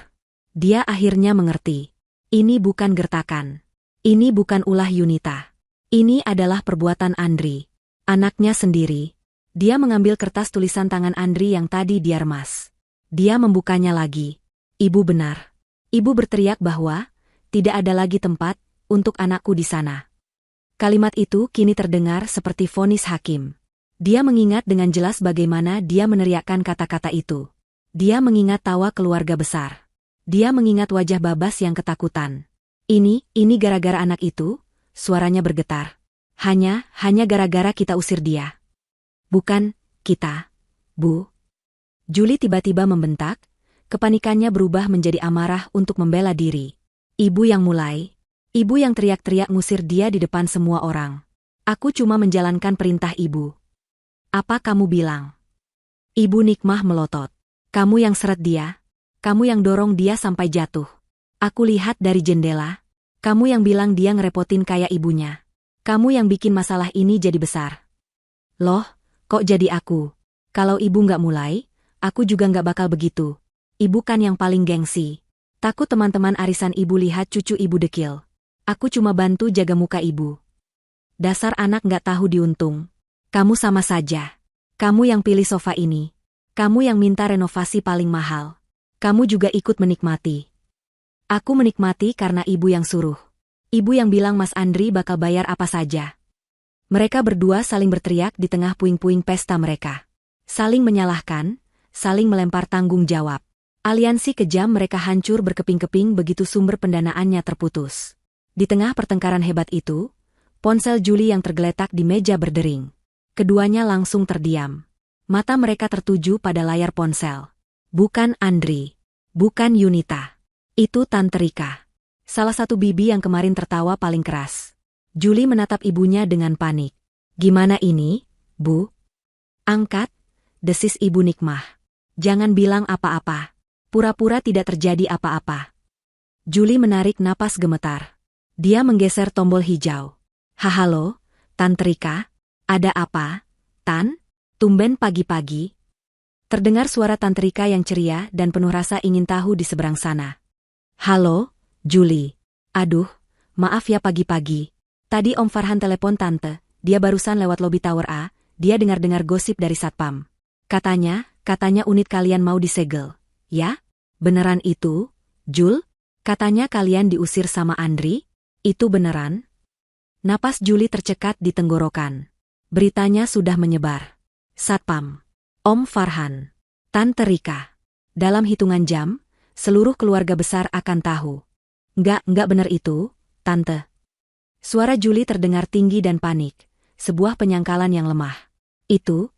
S1: Dia akhirnya mengerti. Ini bukan gertakan. Ini bukan ulah Yunita. Ini adalah perbuatan Andri. Anaknya sendiri. Dia mengambil kertas tulisan tangan Andri yang tadi dia remas. Dia membukanya lagi. Ibu benar. Ibu berteriak bahwa tidak ada lagi tempat untuk anakku di sana. Kalimat itu kini terdengar seperti vonis hakim. Dia mengingat dengan jelas bagaimana dia meneriakkan kata-kata itu. Dia mengingat tawa keluarga besar. Dia mengingat wajah Babas yang ketakutan. Ini gara-gara anak itu, suaranya bergetar. Hanya gara-gara kita usir dia. Bukan, kita, Bu. Julie tiba-tiba membentak, kepanikannya berubah menjadi amarah untuk membela diri. Ibu yang mulai. Ibu yang teriak-teriak ngusir dia di depan semua orang. Aku cuma menjalankan perintah Ibu. Apa kamu bilang? Ibu Nikmah melotot. Kamu yang seret dia. Kamu yang dorong dia sampai jatuh. Aku lihat dari jendela. Kamu yang bilang dia ngerepotin kayak ibunya. Kamu yang bikin masalah ini jadi besar. Loh, kok jadi aku? Kalau ibu nggak mulai, aku juga nggak bakal begitu. Ibu kan yang paling gengsi. Takut teman-teman arisan ibu lihat cucu ibu dekil. Aku cuma bantu jaga muka ibu. Dasar anak nggak tahu diuntung. Kamu sama saja. Kamu yang pilih sofa ini. Kamu yang minta renovasi paling mahal. Kamu juga ikut menikmati. Aku menikmati karena ibu yang suruh. Ibu yang bilang Mas Andri bakal bayar apa saja. Mereka berdua saling berteriak di tengah puing-puing pesta mereka. Saling menyalahkan, saling melempar tanggung jawab. Aliansi kejam mereka hancur berkeping-keping begitu sumber pendanaannya terputus. Di tengah pertengkaran hebat itu, ponsel Julie yang tergeletak di meja berdering. Keduanya langsung terdiam. Mata mereka tertuju pada layar ponsel. Bukan Andri. Bukan Yunita. Itu Tante Rika. Salah satu bibi yang kemarin tertawa paling keras. Julie menatap ibunya dengan panik. Gimana ini, Bu? Angkat, desis Ibu Nikmah. Jangan bilang apa-apa. Pura-pura tidak terjadi apa-apa. Julie menarik napas gemetar. Dia menggeser tombol hijau. Halo, Tante Rika. Ada apa, Tan? Tumben pagi-pagi. Terdengar suara Tante Rika yang ceria dan penuh rasa ingin tahu di seberang sana. Halo, Julie. Aduh, maaf ya pagi-pagi. Tadi Om Farhan telepon Tante, dia barusan lewat lobi Tower A, dia dengar-dengar gosip dari Satpam. Katanya unit kalian mau disegel. Ya? Beneran itu, Jul? Katanya kalian diusir sama Andri? Itu beneran? Napas Julie tercekat di tenggorokan. Beritanya sudah menyebar. Satpam. Om Farhan. Tante Rika. Dalam hitungan jam, seluruh keluarga besar akan tahu. Enggak bener itu, Tante. Suara Julie terdengar tinggi dan panik. Sebuah penyangkalan yang lemah. Itu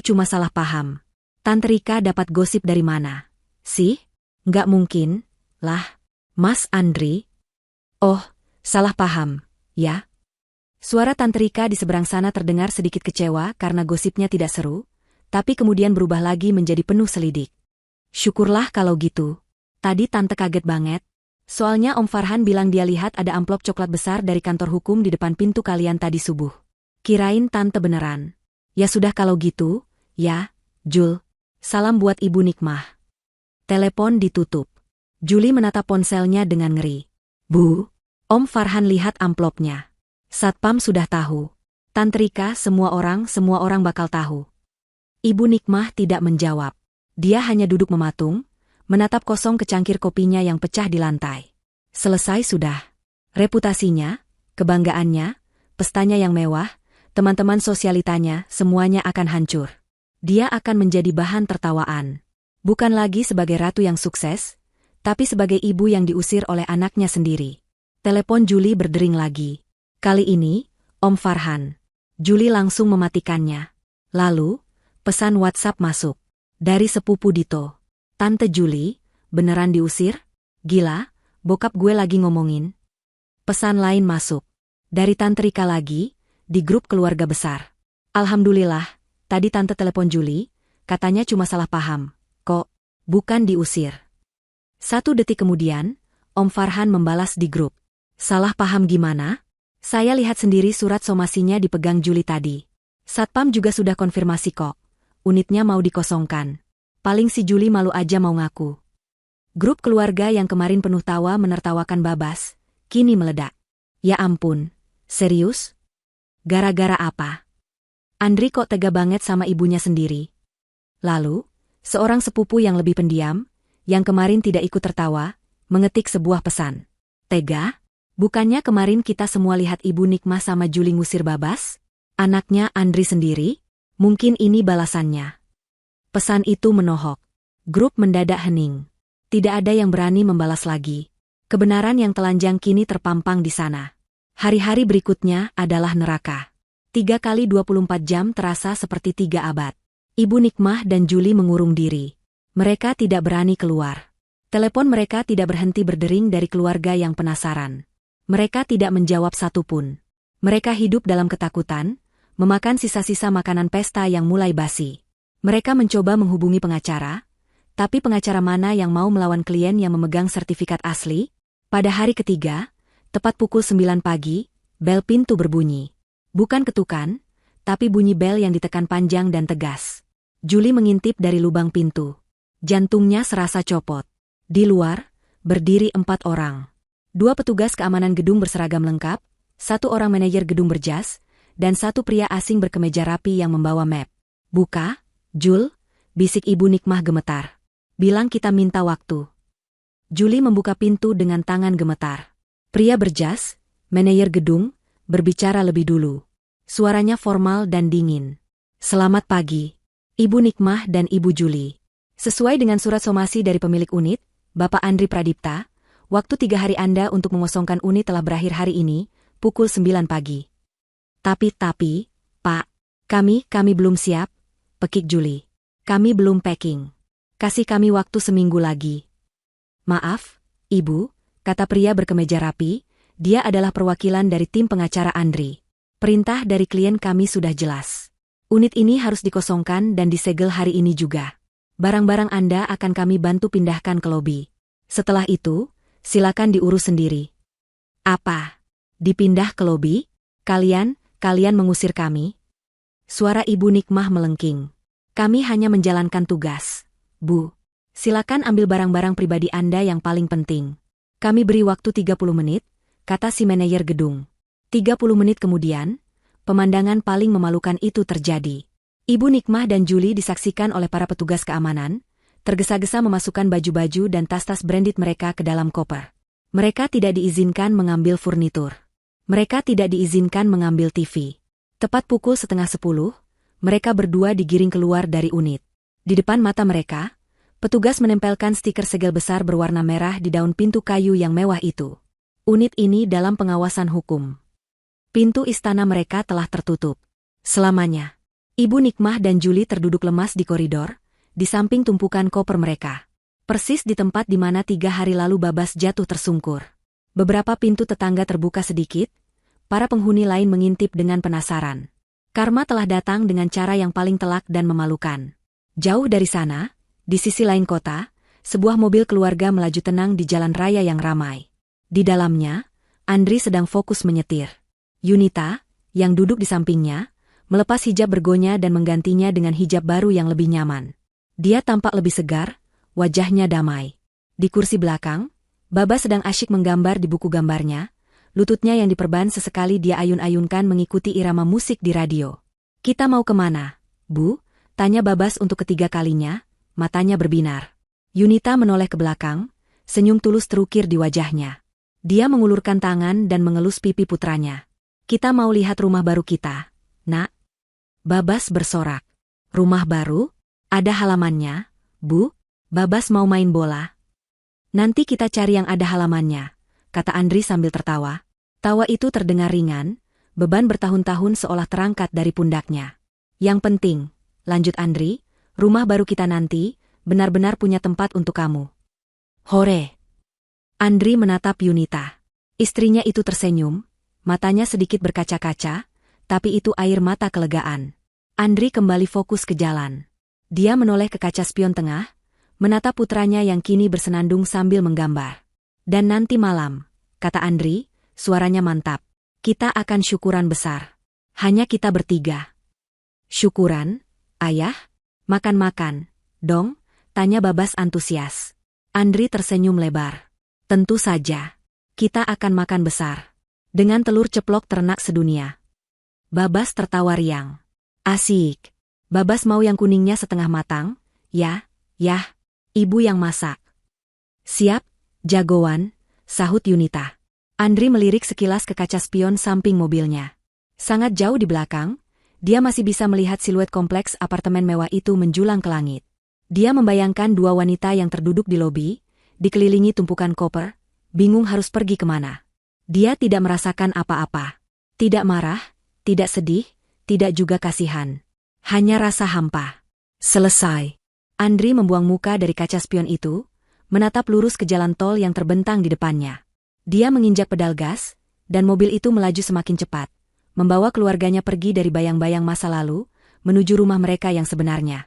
S1: cuma salah paham. Tante Rika dapat gosip dari mana? Sih? Nggak mungkin, lah. Mas Andri? Oh, salah paham, ya? Suara Tante Rika di seberang sana terdengar sedikit kecewa karena gosipnya tidak seru, tapi kemudian berubah lagi menjadi penuh selidik. Syukurlah kalau gitu. Tadi Tante kaget banget. Soalnya Om Farhan bilang dia lihat ada amplop coklat besar dari kantor hukum di depan pintu kalian tadi subuh. Kirain Tante beneran. Ya sudah kalau gitu, ya, Jul. Salam buat Ibu Nikmah. Telepon ditutup. Julie menatap ponselnya dengan ngeri. Bu, Om Farhan lihat amplopnya. Satpam sudah tahu. Tante Rika semua orang bakal tahu. Ibu Nikmah tidak menjawab. Dia hanya duduk mematung, menatap kosong ke cangkir kopinya yang pecah di lantai. Selesai sudah. Reputasinya, kebanggaannya, pestanya yang mewah, teman-teman sosialitanya, semuanya akan hancur. Dia akan menjadi bahan tertawaan. Bukan lagi sebagai ratu yang sukses, tapi sebagai ibu yang diusir oleh anaknya sendiri. Telepon Julie berdering lagi. Kali ini, Om Farhan. Julie langsung mematikannya. Lalu, pesan WhatsApp masuk. Dari sepupu Dito. Tante Julie, beneran diusir? Gila, bokap gue lagi ngomongin. Pesan lain masuk. Dari Tante Rika lagi, di grup keluarga besar. Alhamdulillah, tadi Tante telepon Julie, katanya cuma salah paham. Kok, bukan diusir. 1 detik kemudian, Om Farhan membalas di grup. Salah paham gimana? Saya lihat sendiri surat somasinya dipegang Julie tadi. Satpam juga sudah konfirmasi kok. Unitnya mau dikosongkan. Paling si Julie malu aja mau ngaku. Grup keluarga yang kemarin penuh tawa menertawakan Babas, kini meledak. Ya ampun, serius? Gara-gara apa? Andri kok tega banget sama ibunya sendiri? Lalu, seorang sepupu yang lebih pendiam, yang kemarin tidak ikut tertawa, mengetik sebuah pesan. Tega? Bukannya kemarin kita semua lihat Ibu Nikmah sama Julie ngusir Babas? Anaknya Andri sendiri? Mungkin ini balasannya. Pesan itu menohok. Grup mendadak hening. Tidak ada yang berani membalas lagi. Kebenaran yang telanjang kini terpampang di sana. Hari-hari berikutnya adalah neraka. 3 kali 24 jam terasa seperti 3 abad. Ibu Nikmah dan Julie mengurung diri. Mereka tidak berani keluar. Telepon mereka tidak berhenti berdering dari keluarga yang penasaran. Mereka tidak menjawab satupun. Mereka hidup dalam ketakutan, memakan sisa-sisa makanan pesta yang mulai basi. Mereka mencoba menghubungi pengacara, tapi pengacara mana yang mau melawan klien yang memegang sertifikat asli? Pada hari ketiga, tepat pukul 9 pagi, bel pintu berbunyi. Bukan ketukan, tapi bunyi bel yang ditekan panjang dan tegas. Julie mengintip dari lubang pintu. Jantungnya serasa copot. Di luar, berdiri 4 orang. 2 petugas keamanan gedung berseragam lengkap, 1 orang manajer gedung berjas, dan 1 pria asing berkemeja rapi yang membawa map. Buka, Jul, bisik Ibu Nikmah gemetar. Bilang kita minta waktu. Julie membuka pintu dengan tangan gemetar. Pria berjas, manajer gedung, berbicara lebih dulu. Suaranya formal dan dingin. Selamat pagi, Ibu Nikmah dan Ibu Juli. Sesuai dengan surat somasi dari pemilik unit, Bapak Andri Pradipta, waktu 3 hari Anda untuk mengosongkan unit telah berakhir hari ini, pukul 9 pagi. Tapi, Pak, kami belum siap, pekik Juli. Kami belum packing. Kasih kami waktu seminggu lagi. Maaf, Ibu, kata pria berkemeja rapi, dia adalah perwakilan dari tim pengacara Andri. Perintah dari klien kami sudah jelas. Unit ini harus dikosongkan dan disegel hari ini juga. Barang-barang Anda akan kami bantu pindahkan ke lobi. Setelah itu, silakan diurus sendiri. Apa? Dipindah ke lobi? Kalian mengusir kami? Suara Ibu Nikmah melengking. Kami hanya menjalankan tugas. Bu, silakan ambil barang-barang pribadi Anda yang paling penting. Kami beri waktu 30 menit, kata si manajer gedung. 30 menit kemudian, pemandangan paling memalukan itu terjadi. Ibu Nikmah dan Juli disaksikan oleh para petugas keamanan, tergesa-gesa memasukkan baju-baju dan tas-tas branded mereka ke dalam koper. Mereka tidak diizinkan mengambil furnitur. Mereka tidak diizinkan mengambil TV. Tepat pukul 9:30, mereka berdua digiring keluar dari unit. Di depan mata mereka, petugas menempelkan stiker segel besar berwarna merah di daun pintu kayu yang mewah itu. Unit ini dalam pengawasan hukum. Pintu istana mereka telah tertutup. Selamanya. Ibu Nikmah dan Juli terduduk lemas di koridor, di samping tumpukan koper mereka. Persis di tempat di mana 3 hari lalu Babas jatuh tersungkur. Beberapa pintu tetangga terbuka sedikit, para penghuni lain mengintip dengan penasaran. Karma telah datang dengan cara yang paling telak dan memalukan. Jauh dari sana, di sisi lain kota, sebuah mobil keluarga melaju tenang di jalan raya yang ramai. Di dalamnya, Andri sedang fokus menyetir. Yunita, yang duduk di sampingnya, melepas hijab bergonya dan menggantinya dengan hijab baru yang lebih nyaman. Dia tampak lebih segar, wajahnya damai. Di kursi belakang, Baba sedang asyik menggambar di buku gambarnya, lututnya yang diperban sesekali dia ayun-ayunkan mengikuti irama musik di radio. Kita mau kemana, Bu? Tanya Babas untuk ketiga kalinya, matanya berbinar. Yunita menoleh ke belakang, senyum tulus terukir di wajahnya. Dia mengulurkan tangan dan mengelus pipi putranya. Kita mau lihat rumah baru kita, Nak. Babas bersorak. Rumah baru? Ada halamannya, Bu? Babas mau main bola. Nanti kita cari yang ada halamannya, kata Andri sambil tertawa. Tawa itu terdengar ringan, beban bertahun-tahun seolah terangkat dari pundaknya. Yang penting, lanjut Andri, rumah baru kita nanti, benar-benar punya tempat untuk kamu. Hore! Andri menatap Yunita. Istrinya itu tersenyum, matanya sedikit berkaca-kaca, tapi itu air mata kelegaan. Andri kembali fokus ke jalan. Dia menoleh ke kaca spion tengah, menatap putranya yang kini bersenandung sambil menggambar. Dan nanti malam, kata Andri, suaranya mantap. Kita akan syukuran besar. Hanya kita bertiga. Syukuran, Ayah? Makan-makan, dong? Tanya Babas antusias. Andri tersenyum lebar. Tentu saja. Kita akan makan besar. Dengan telur ceplok ternak sedunia. Babas tertawa riang. Asik. Babas mau yang kuningnya setengah matang? Ya, Ibu yang masak. Siap, jagoan, sahut Yunita. Andri melirik sekilas ke kaca spion samping mobilnya. Sangat jauh di belakang, dia masih bisa melihat siluet kompleks apartemen mewah itu menjulang ke langit. Dia membayangkan 2 wanita yang terduduk di lobi, dikelilingi tumpukan koper, bingung harus pergi kemana. Dia tidak merasakan apa-apa. Tidak marah, tidak sedih, tidak juga kasihan. Hanya rasa hampa. Selesai. Andri membuang muka dari kaca spion itu, menatap lurus ke jalan tol yang terbentang di depannya. Dia menginjak pedal gas, dan mobil itu melaju semakin cepat, membawa keluarganya pergi dari bayang-bayang masa lalu, menuju rumah mereka yang sebenarnya.